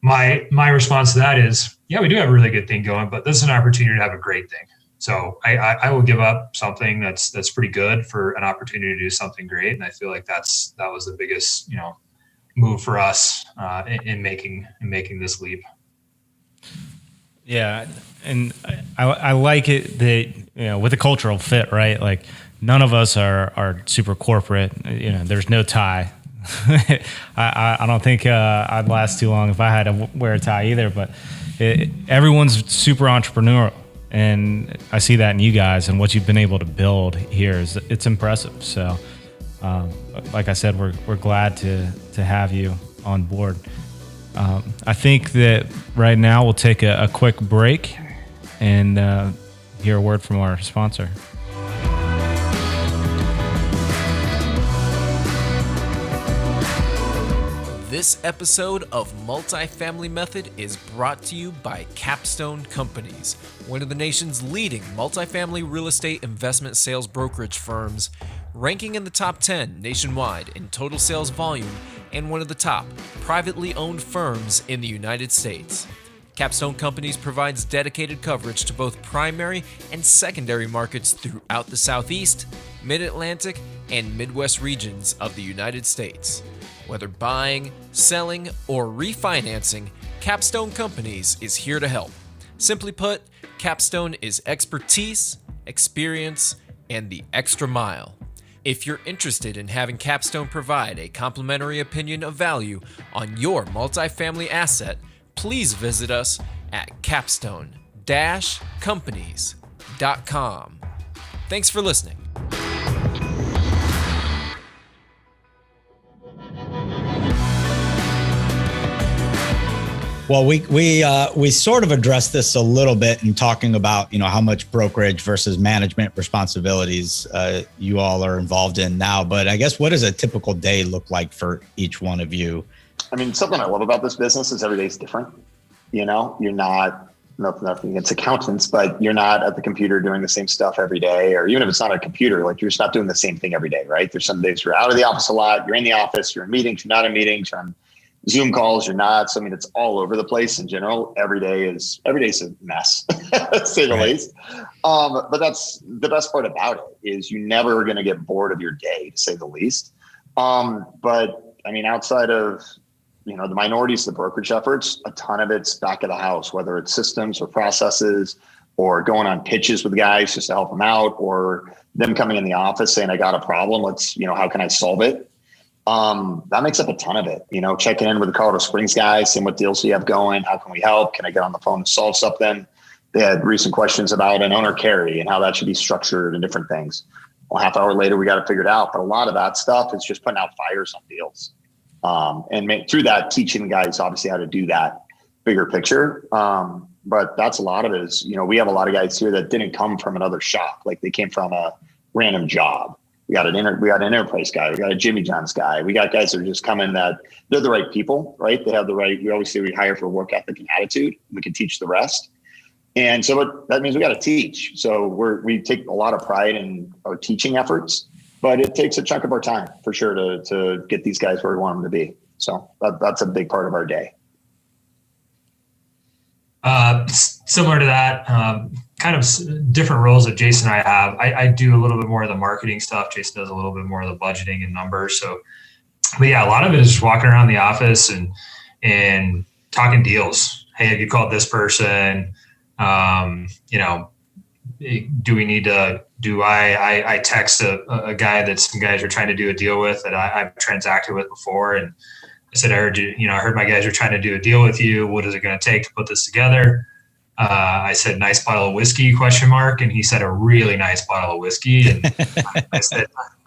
my response to that is, yeah, we do have a really good thing going, but this is an opportunity to have a great thing. So I will give up something that's pretty good for an opportunity to do something great. And I feel like that was the biggest, move for us in making this leap. Yeah. And I like it that, with the cultural fit, right? Like none of us are super corporate, there's no tie. I don't think I'd last too long if I had to wear a tie either, but everyone's super entrepreneurial. And I see that in you guys and what you've been able to build here it's impressive. So, like I said, we're glad to have you on board. I think that right now we'll take a quick break and hear a word from our sponsor. This episode of Multifamily Method is brought to you by Capstone Companies, one of the nation's leading multifamily real estate investment sales brokerage firms, ranking in the top 10 nationwide in total sales volume and one of the top privately owned firms in the United States. Capstone Companies provides dedicated coverage to both primary and secondary markets throughout the Southeast, Mid-Atlantic, and Midwest regions of the United States. Whether buying, selling, or refinancing, Capstone Companies is here to help. Simply put, Capstone is expertise, experience, and the extra mile. If you're interested in having Capstone provide a complimentary opinion of value on your multifamily asset, please visit us at capstone-companies.com. Thanks for listening. Well, we sort of addressed this a little bit in talking about, how much brokerage versus management responsibilities you all are involved in now. But I guess what does a typical day look like for each one of you? I mean, something I love about this business is every day's different. You're not, nothing against accountants, but you're not at the computer doing the same stuff every day, or even if it's not a computer, like you're just not doing the same thing every day, right? There's some days you're out of the office a lot, you're in the office, you're in meetings, you're not in meetings, you're on Zoom calls, you're nuts. I mean, it's all over the place in general. Every day is a mess, to say the least. But that's the best part about it is you never are going to get bored of your day, to say the least. But I mean, outside of, the minorities, the brokerage efforts, a ton of it's back of the house, whether it's systems or processes or going on pitches with guys just to help them out, or them coming in the office saying, I got a problem. Let's, how can I solve it? That makes up a ton of it, checking in with the Colorado Springs guys, seeing what deals we have going. How can we help? Can I get on the phone and solve something? They had recent questions about an owner carry and how that should be structured and different things. Well, half hour later, we got it figured out. But a lot of that stuff is just putting out fires on deals. Through that, teaching guys obviously how to do that bigger picture. But that's a lot of it is, we have a lot of guys here that didn't come from another shop. Like they came from a random job. We got an enterprise guy. We got a Jimmy John's guy. We got guys that are just coming that they're the right people, right? They have the right, we always say we hire for work ethic and attitude. We can teach the rest. And so that means we got to teach. So we take a lot of pride in our teaching efforts, but it takes a chunk of our time for sure to get these guys where we want them to be. So that's a big part of our day. Similar to that, kind of different roles that Jason and I have. I do a little bit more of the marketing stuff. Jason does a little bit more of the budgeting and numbers. But yeah, a lot of it is just walking around the office and talking deals. Hey, have you called this person? Do we need to, I text a guy that some guys are trying to do a deal with that I've transacted with before. And I said, I heard my guys are trying to do a deal with you. What is it going to take to put this together? I said, nice bottle of whiskey, ? And he said, a really nice bottle of whiskey. And I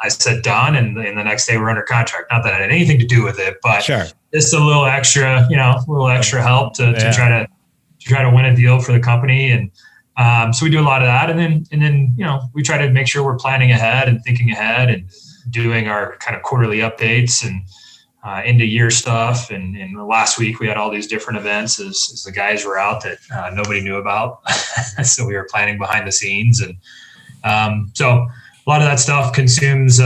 said, done. And the next day we're under contract. Not that it had anything to do with it, but sure. Just a little extra, help to try to win a deal for the company. And so we do a lot of that. And then, we try to make sure we're planning ahead and thinking ahead and doing our kind of quarterly updates and end of year stuff. And last week we had all these different events as the guys were out that nobody knew about. So we were planning behind the scenes. And so a lot of that stuff consumes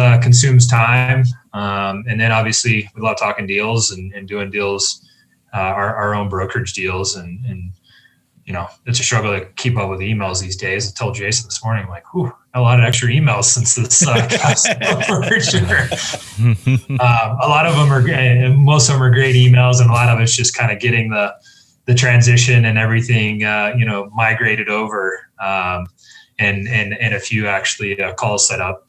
time. And then obviously we love talking deals and doing deals, our own brokerage deals. And it's a struggle to keep up with emails these days. I told Jason this morning, like, a lot of extra emails since this for sure. A lot of them are, most of them are great emails, and a lot of it's just kind of getting the transition and everything, migrated over, and a few actually calls set up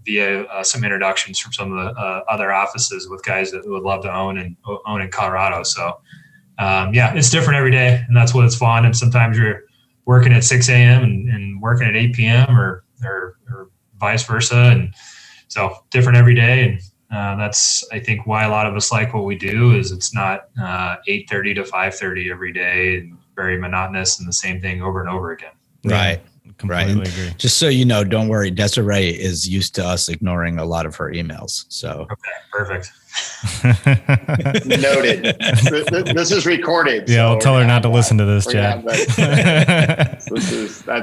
via some introductions from some of the other offices with guys that would love to own in Colorado. So. It's different every day, and that's what's fun. And sometimes you're working at 6 a.m. and working at 8 p.m. or vice versa. And so different every day. And that's, I think, why a lot of us like what we do is it's not 8:30 to 5:30 every day and very monotonous and the same thing over and over again. Right. Completely right. agree. Just so you know, don't worry. Desiree is used to us ignoring a lot of her emails. So okay, perfect. Noted. This is recorded. Yeah, I'll tell her not to listen to this, Jad. That's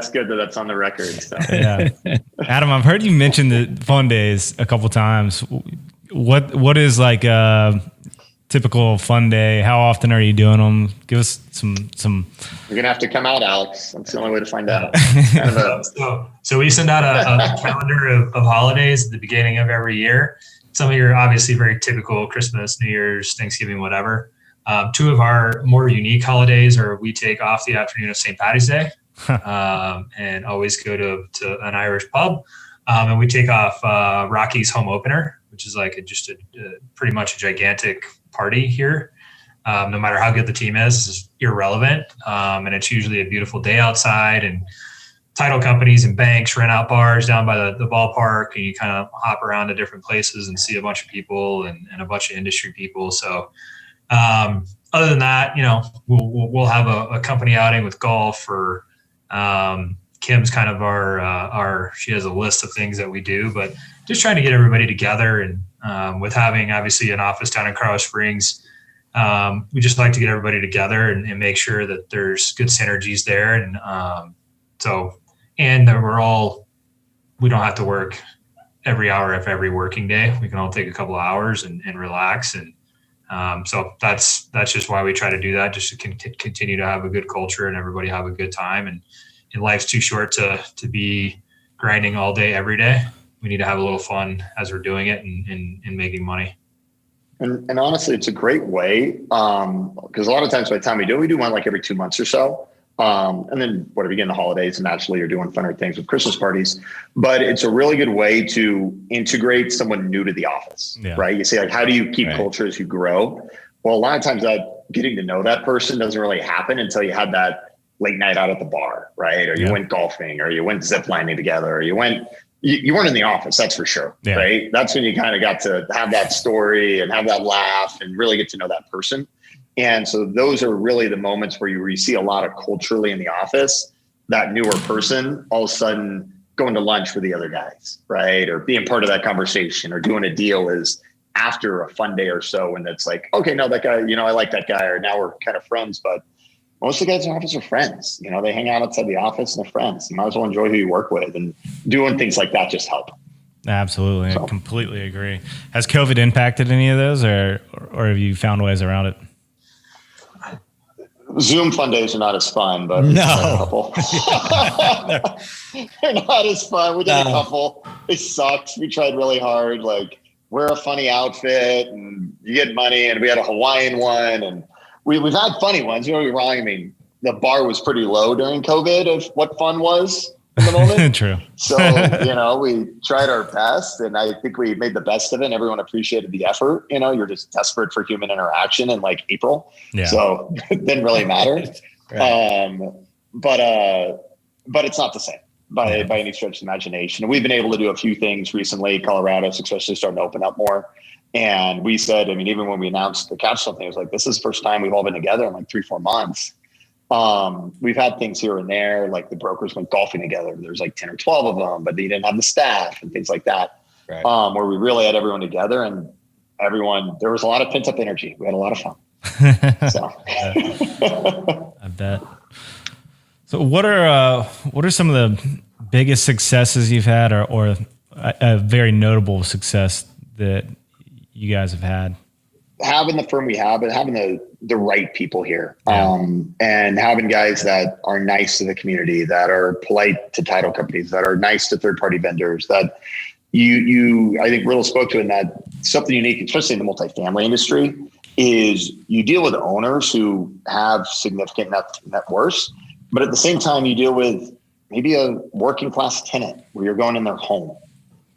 good that that's on the record. So. Yeah, Adam, I've heard you mention the fun days a couple times. What is like a typical fun day? How often are you doing them? Give us some. You're gonna have to come out, Alex. That's the only way to find out. So we send out a calendar of holidays at the beginning of every year. Some of your obviously very typical Christmas, New Year's, Thanksgiving, whatever. Two of our more unique holidays are we take off the afternoon of St. Paddy's Day and always go to an Irish pub. And we take off Rocky's home opener, which is like pretty much a gigantic party here. No matter how good the team is, it's irrelevant. And it's usually a beautiful day outside, and title companies and banks rent out bars down by the ballpark, and you kind of hop around to different places and see a bunch of people and a bunch of industry people. So other than that, we'll have a company outing with golf, or Kim's kind of she has a list of things that we do, but just trying to get everybody together. And with having obviously an office down in Colorado Springs, we just like to get everybody together and make sure that there's good synergies there. And and that we don't have to work every hour of every working day. We can all take a couple of hours and relax and So that's just why we try to do that, just to continue to have a good culture and everybody have a good time. And life's too short to be grinding all day, every day. We need to have a little fun as we're doing it and making money. And honestly, it's a great way, because a lot of times by the time we do one like every 2 months or so. And then whatever you get in the holidays, and naturally you're doing funner things with Christmas parties, but it's a really good way to integrate someone new to the office, right? You say, like, how do you keep culture as you grow? Well, a lot of times that getting to know that person doesn't really happen until you had that late night out at the bar, right? Or you went golfing, or you went ziplining together, or you weren't in the office, that's for sure, right? That's when you kind of got to have that story and have that laugh and really get to know that person. And so those are really the moments where you see a lot of culturally in the office, that newer person all of a sudden going to lunch with the other guys, right? Or being part of that conversation, or doing a deal is after a fun day or so. And it's like, okay, no, that guy, I like that guy, or now we're kind of friends. But most of the guys in the office are friends. They hang out outside the office and they're friends. You might as well enjoy who you work with, and doing things like that just help. Absolutely. I completely agree. Has COVID impacted any of those, or have you found ways around it? Zoom fun days are not as fun, but no, they're not as fun. We did a couple. It sucked. We tried really hard. Like, wear a funny outfit and you get money. And we had a Hawaiian one, and we've had funny ones. You know, you're wrong. I mean, the bar was pretty low during COVID of what fun was in the moment. True. So, we tried our best, and I think we made the best of it, and everyone appreciated the effort. You're just desperate for human interaction in like April. Yeah. So it didn't really matter. Right. But it's not the same by any stretch of the imagination. And we've been able to do a few things recently. Colorado's especially starting to open up more. And we said, even when we announced the Capstone thing, it was like, this is the first time we've all been together in like 3-4 months. We've had things here and there, like the brokers went golfing together. There's like 10 or 12 of them, but they didn't have the staff and things like that. Right. Where we really had everyone together, and there was a lot of pent up energy. We had a lot of fun. So I bet. So what are some of the biggest successes you've had, or a very notable success that you guys have had? Having the firm we have, but having the right people here, and having guys that are nice to the community, that are polite to title companies, that are nice to third-party vendors, that I think Riddle spoke to, in that something unique, especially in the multifamily industry, is you deal with owners who have significant net worth, but at the same time you deal with maybe a working class tenant where you're going in their home.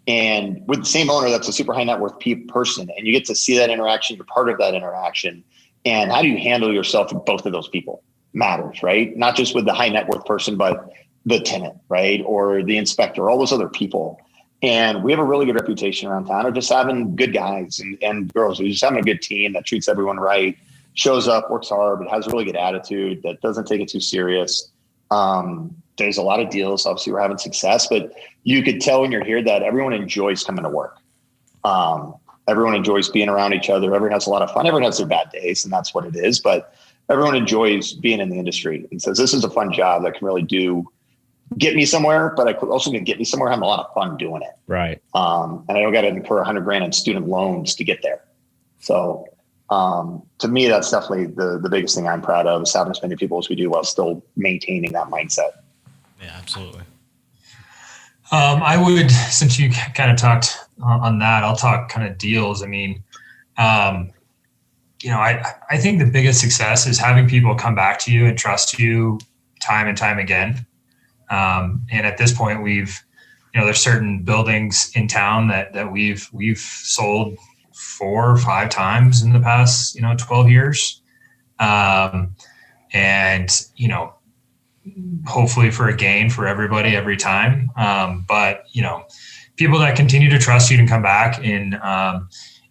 And with the same owner, that's a super high net worth person, and you get to see that interaction. You're part of that interaction. And how do you handle yourself with both of those people matters, right? Not just with the high net worth person, but the tenant, right? Or the inspector, all those other people. And we have a really good reputation around town of just having good guys and girls. We're just having a good team that treats everyone right, shows up, works hard, but has a really good attitude, that doesn't take it too serious. There's a lot of deals. Obviously, we're having success, but you could tell when you're here that everyone enjoys coming to work. Everyone enjoys being around each other. Everyone has a lot of fun. Everyone has their bad days, and that's what it is. But everyone enjoys being in the industry and says, this is a fun job that can really get me somewhere, but I could also get me somewhere having a lot of fun doing it. Right. And I don't got to incur $100,000 in student loans to get there. So to me, that's definitely the biggest thing I'm proud of, is having as many people as we do while still maintaining that mindset. Yeah, absolutely. I would, since you kind of talked on that, I'll talk kind of deals. I mean, I think the biggest success is having people come back to you and trust you time and time again. And at this point, there's certain buildings in town that we've sold 4 or 5 times in the past, 12 years. Hopefully for a gain for everybody every time. But people that continue to trust you and come back, and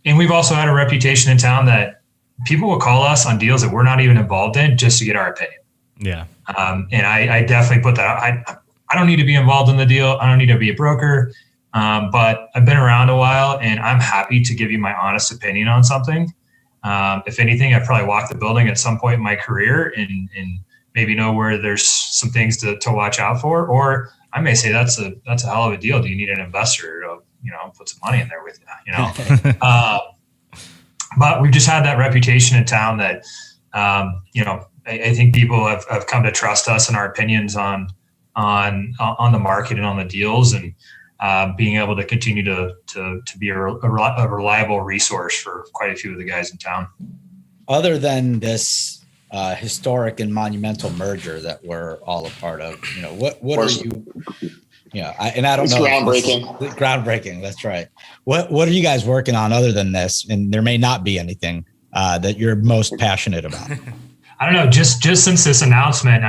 we've also had a reputation in town that people will call us on deals that we're not even involved in just to get our opinion. Yeah. And I definitely put that out. I don't need to be involved in the deal. I don't need to be a broker. But I've been around a while, and I'm happy to give you my honest opinion on something. If anything, I've probably walked the building at some point in my career and maybe know where there's some things to watch out for. Or I may say that's a hell of a deal. Do you need an investor to, put some money in there with you? But we've just had that reputation in town that, I think people have come to trust us and our opinions on the market and on the deals, and being able to continue to be a reliable resource for quite a few of the guys in town. Other than this historic and monumental merger that we're all a part of, what are you? I don't know. Groundbreaking. Groundbreaking. That's right. What are you guys working on other than this? And there may not be anything that you're most passionate about. I don't know. Just since this announcement,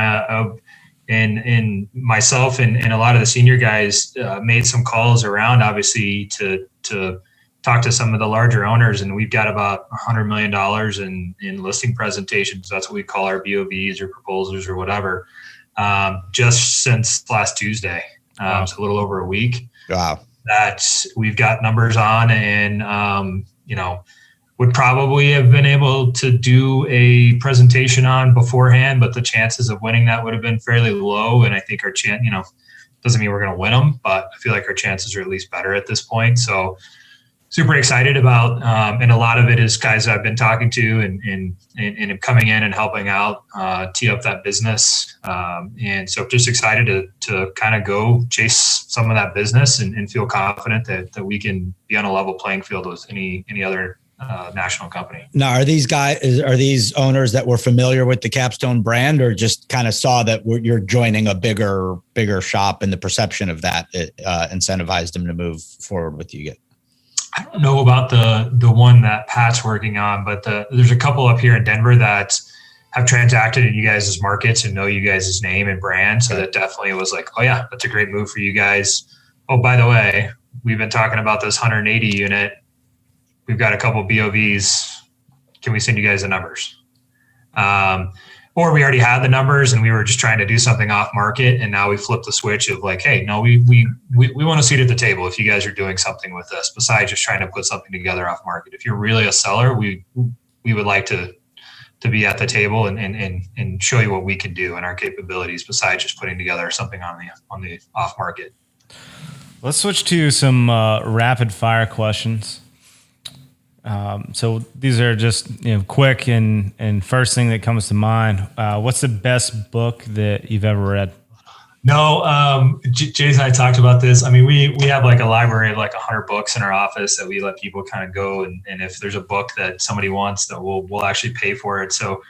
and myself and a lot of the senior guys made some calls around, obviously, to talk to some of the larger owners, and we've got about $100 million in listing presentations. That's what we call our BOVs or proposals or whatever. Just since last Tuesday, so a little over a week. Wow. That we've got numbers on, and would probably have been able to do a presentation on beforehand, but the chances of winning that would have been fairly low. And I think our chance, doesn't mean we're going to win them, but I feel like our chances are at least better at this point. So super excited about, and a lot of it is guys I've been talking to and coming in and helping out, tee up that business. And so just excited to kind of go chase some of that business and feel confident that we can be on a level playing field with any other national company. Now, are these owners that were familiar with the Capstone brand, or just kind of saw that you're joining a bigger shop, and the perception of that incentivized them to move forward with you? I don't know about the one that Pat's working on, but there's a couple up here in Denver that have transacted in you guys' markets and know you guys' name and brand. So that definitely was like, oh yeah, that's a great move for you guys. Oh, by the way, we've been talking about this 180 unit. We've got a couple BOVs. Can we send you guys the numbers? Or we already had the numbers and we were just trying to do something off market. And now we flipped the switch of like, hey, no, we want a seat at the table if you guys are doing something with this, besides just trying to put something together off market. If you're really a seller, we would like to be at the table and show you what we can do and our capabilities, besides just putting together something on the off market. Let's switch to some rapid fire questions. So these are just quick and first thing that comes to mind. What's the best book that you've ever read? No, Jason and I talked about this. I mean, we have like a library of like 100 books in our office that we let people kind of go, and if there's a book that somebody wants, that we'll actually pay for it. So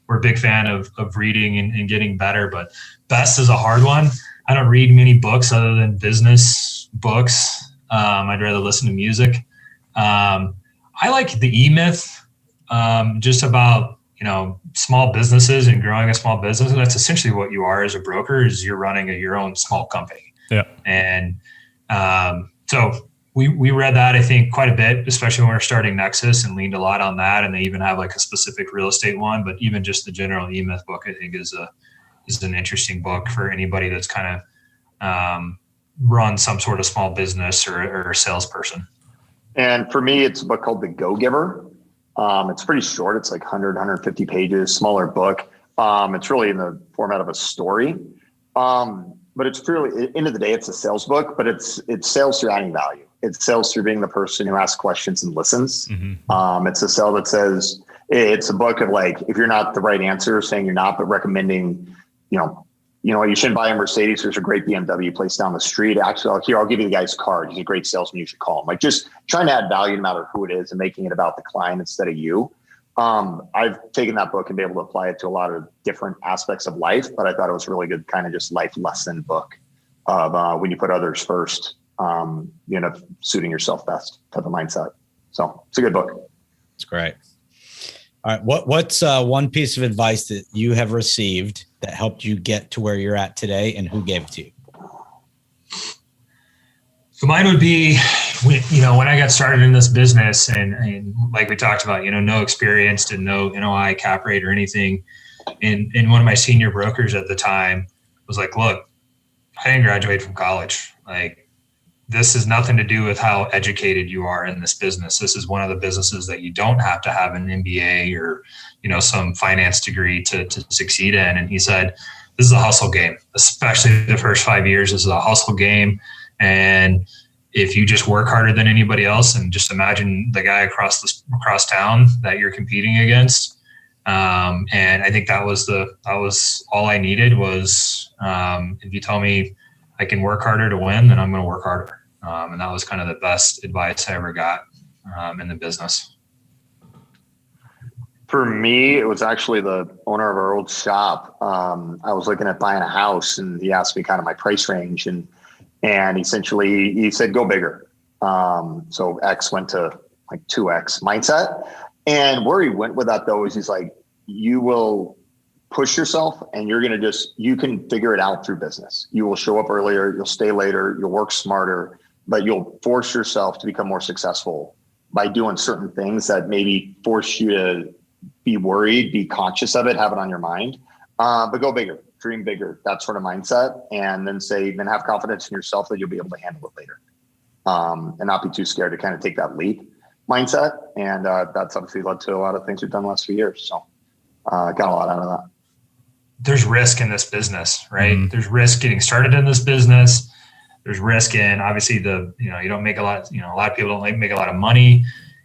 we're a big fan of reading and getting better. But best is a hard one. I don't read many books other than business books. I'd rather listen to music. I like the E-Myth, just about, small businesses and growing a small business. And that's essentially what you are as a broker, is you're running your own small company. Yeah. And so we read that, I think, quite a bit, especially when we're starting Nexus, and leaned a lot on that. And they even have like a specific real estate one, but even just the general E-Myth book, I think is an interesting book for anybody that's kind of run some sort of small business or a salesperson. And for me, it's a book called The Go-Giver. It's pretty short. It's like 150 pages, smaller book. It's really in the format of a story. But it's truly, at the end of the day, it's a sales book, but it's sales through adding value. It's sales through being the person who asks questions and listens. Mm-hmm. It's a sell that says, it's a book of like, if you're not the right answer, saying you're not, but recommending, you shouldn't buy a Mercedes. There's a great BMW place down the street. Actually, I'll give you the guy's card. He's a great salesman. You should call him. Like, just trying to add value no matter who it is and making it about the client instead of you. I've taken that book and been able to apply it to a lot of different aspects of life, but I thought it was a really good kind of just life lesson book of when you put others first, you end up suiting yourself best type of mindset. So it's a good book. It's great. All right. What's one piece of advice that you have received that helped you get to where you're at today, and who gave it to you? So mine would be, when I got started in this business and like we talked about, no experience and no NOI cap rate or anything. And one of my senior brokers at the time was like, look, I didn't graduate from college. Like, this has nothing to do with how educated you are in this business. This is one of the businesses that you don't have to have an MBA or, some finance degree to succeed in. And he said, this is a hustle game, especially the first 5 years. This is a hustle game. And if you just work harder than anybody else and just imagine the guy across town that you're competing against. And I think that was all I needed was, if you tell me I can work harder to win, then I'm going to work harder. And that was kind of the best advice I ever got, in the business. For me, it was actually the owner of our old shop. I was looking at buying a house, and he asked me kind of my price range, and essentially he said, go bigger. So X went to like 2X mindset. And where he went with that though, is he's like, you will push yourself and you can figure it out through business. You will show up earlier, you'll stay later, you'll work smarter, but you'll force yourself to become more successful by doing certain things that maybe force you to be worried, be conscious of it, have it on your mind, but go bigger, dream bigger, that sort of mindset. And then have confidence in yourself that you'll be able to handle it later, and not be too scared to kind of take that leap mindset. And that's obviously led to a lot of things we've done the last few years. So got a lot out of that. There's risk in this business, right? Mm-hmm. There's risk getting started in this business. There's risk in, obviously, you don't make a lot, a lot of people don't make a lot of money.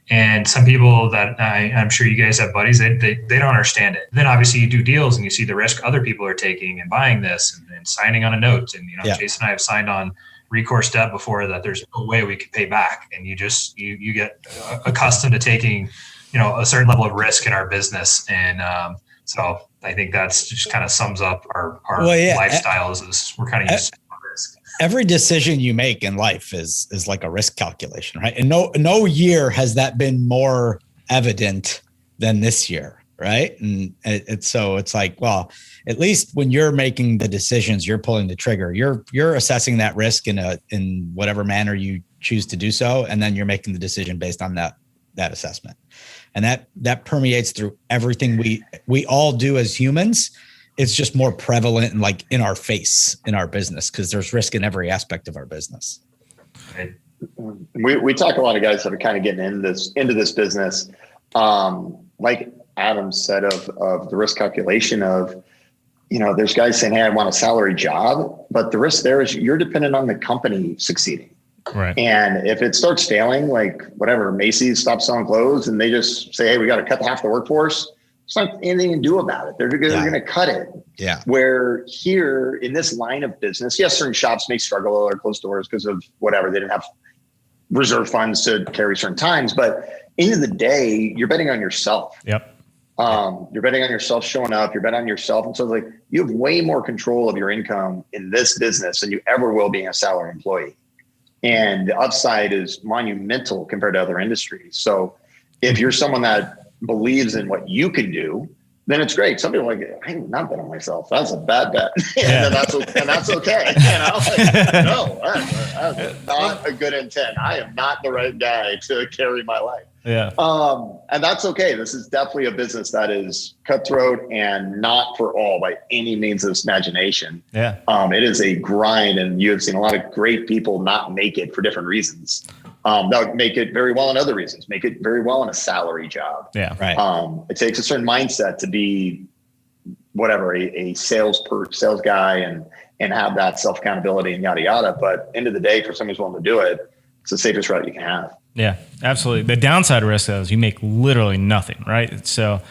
And some people that I'm sure you guys have buddies, they don't understand it. Then obviously you do deals and you see the risk other people are taking and buying this and signing on a note. And, Jason and I have signed on recourse debt before that there's no way we could pay back. And you get accustomed to taking, a certain level of risk in our business. And so I think that's just kind of sums up our lifestyles is we're kind of used to risk. Every decision you make in life is like a risk calculation, right? And no year has that been more evident than this year, right? And it's like, well, at least when you're making the decisions, you're pulling the trigger, you're assessing that risk in whatever manner you choose to do so, and then you're making the decision based on that assessment. And that permeates through everything we all do as humans. It's just more prevalent and like in our face in our business because there's risk in every aspect of our business. Right. We talk a lot of guys that are kind of getting into this business. Like Adam said of the risk calculation of, there's guys saying, hey, I want a salary job, but the risk there is you're dependent on the company succeeding. Right. And if it starts failing, like whatever, Macy's stops selling clothes and they just say, hey, we got to cut half the workforce. There's not anything you can do about it. They're going to cut it. Yeah. Where here in this line of business, yes, certain shops may struggle or close doors because of whatever. They didn't have reserve funds to carry certain times. But end of the day, you're betting on yourself. Yep. You're betting on yourself showing up. You're betting on yourself. And so it's like you have way more control of your income in this business than you ever will being a salary employee. And the upside is monumental compared to other industries. So if you're someone that believes in what you can do, then it's great. Some people are like, I am not bet on myself. That's a bad bet. And that's okay. No, that's not a good intent. I am not the right guy to carry my life. Yeah. And that's okay. This is definitely a business that is cutthroat and not for all by any means of imagination. Yeah. It is a grind, and you have seen a lot of great people not make it for different reasons. They'll make it very well in other reasons, make it very well in a salary job. Yeah. Right. It takes a certain mindset to be whatever, a sales guy and have that self accountability and yada, yada. But end of the day, for somebody who's willing to do it, it's the safest route you can have. Yeah, absolutely. The downside risk is you make literally nothing, right? So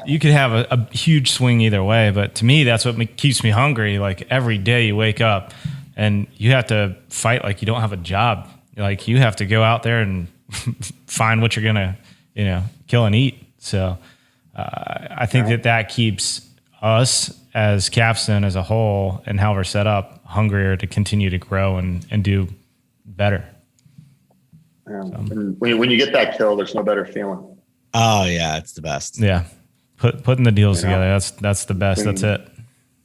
you could have a huge swing either way. But to me, that's what keeps me hungry. Like every day you wake up and you have to fight like you don't have a job. Like you have to go out there and find what you're going to, kill and eat. So I think that keeps us as Capstone as a whole and how we're set up hungrier to continue to grow and do better. So. When you get that kill, there's no better feeling. Oh yeah, it's the best. Yeah, putting the deals together. That's the best. That's it.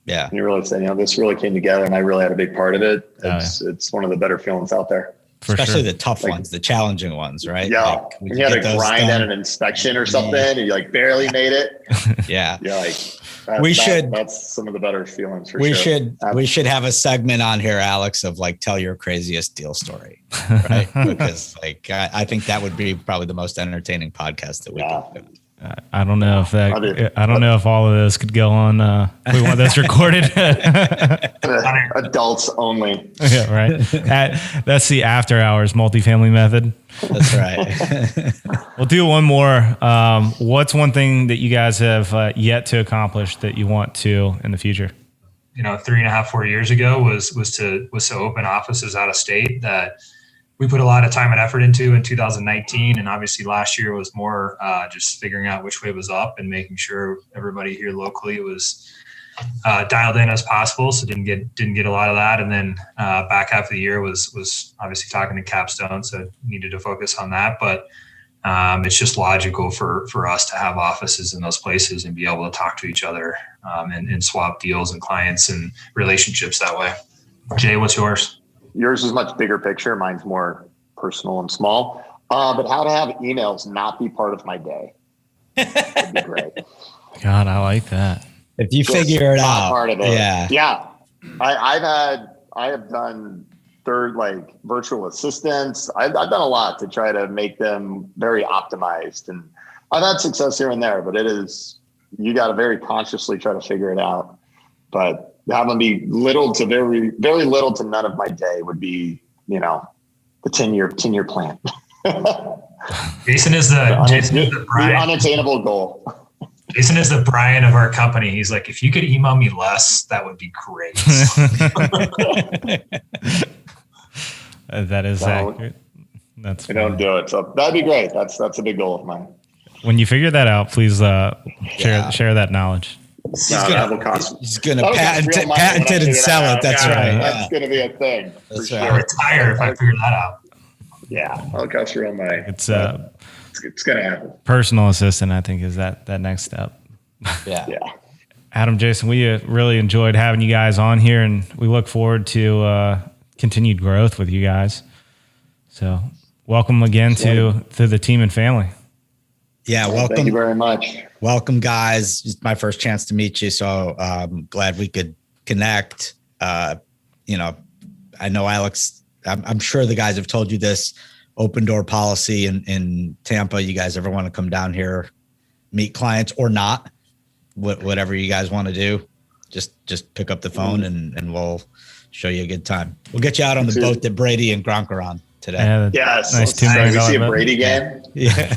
Yeah, and you really say, this really came together, and I really had a big part of it. It's one of the better feelings out there. Especially the tough ones, the challenging ones, right? Yeah, like when you had to grind at an inspection or something, and you like barely made it. Yeah, you're like. That's some of the better feelings for sure. We should have a segment on here, Alex, of like tell your craziest deal story, right? Because like I think that would be probably the most entertaining podcast that we could do. I don't know if I don't know if all of this could go on. We want this recorded. Adults only. Yeah, right. That's the after hours multifamily method. That's right. We'll do one more. What's one thing that you guys have yet to accomplish that you want to in the future? 3.5, 4 years ago was to open offices out of state that we put a lot of time and effort into in 2019. And obviously last year was more just figuring out which way was up and making sure everybody here locally was dialed in as possible. So didn't get a lot of that. And then back half of the year was obviously talking to Capstone. So needed to focus on that. But it's just logical for us to have offices in those places and be able to talk to each other and swap deals and clients and relationships that way. Jay, what's yours? Yours is much bigger picture. Mine's more personal and small. But how to have emails not be part of my day would be great. God, I like that. If you figure it out, part of it. Yeah. I have done virtual assistants. I've done a lot to try to make them very optimized, and I've had success here and there. But you got to very consciously try to figure it out. But having be little to very, very little to none of my day would be, the 10-year plan. Jason is the unattainable goal. Jason is the Brian of our company. He's like, if you could email me less, that would be great. That is accurate. That's funny. Don't do it. So that'd be great. That's a big goal of mine. When you figure that out, please share that knowledge. He's going to patent it and sell it. That's right. That's going to be a thing. That's for right. I'll retire if I figure that out. Yeah, I'll cost your own money. It's going to happen. Personal assistant, I think, is that next step. Yeah. Adam, Jason, we really enjoyed having you guys on here, and we look forward to continued growth with you guys. So welcome again to the team and family. Yeah, welcome. Thank you very much. Welcome, guys. It's my first chance to meet you, so glad we could connect. I know Alex, I'm sure the guys have told you this open door policy in Tampa. You guys ever want to come down here, meet clients or not, whatever you guys want to do, just pick up the phone and we'll show you a good time. We'll get you out on the boat that Brady and Gronk are on today. Yes. Nice $2 million. We see a Brady game. Yeah.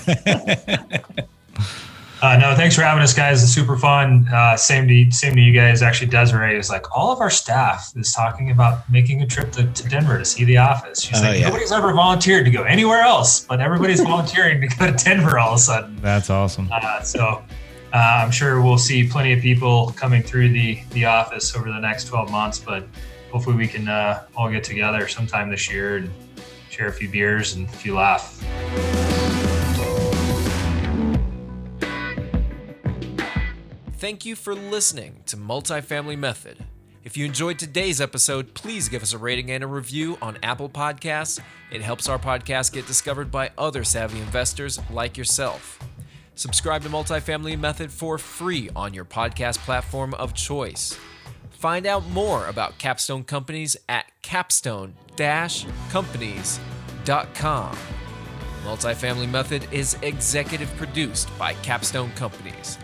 No, thanks for having us, guys. It's super fun. Same to you guys. Actually, Desiree is like, all of our staff is talking about making a trip to Denver to see the office. She's nobody's ever volunteered to go anywhere else, but everybody's volunteering to go to Denver all of a sudden. That's awesome. So I'm sure we'll see plenty of people coming through the office over the next 12 months, but hopefully we can all get together sometime this year and share a few beers and a few laughs. Thank you for listening to Multifamily Method. If you enjoyed today's episode, please give us a rating and a review on Apple Podcasts. It helps our podcast get discovered by other savvy investors like yourself. Subscribe to Multifamily Method for free on your podcast platform of choice. Find out more about Capstone Companies at capstone-companies.com. Multifamily Method is executive produced by Capstone Companies.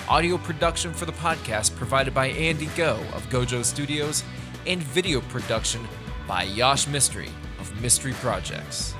Audio production for the podcast provided by Andy Go of Gojo Studios, and video production by Yash Mystery of Mystery Projects.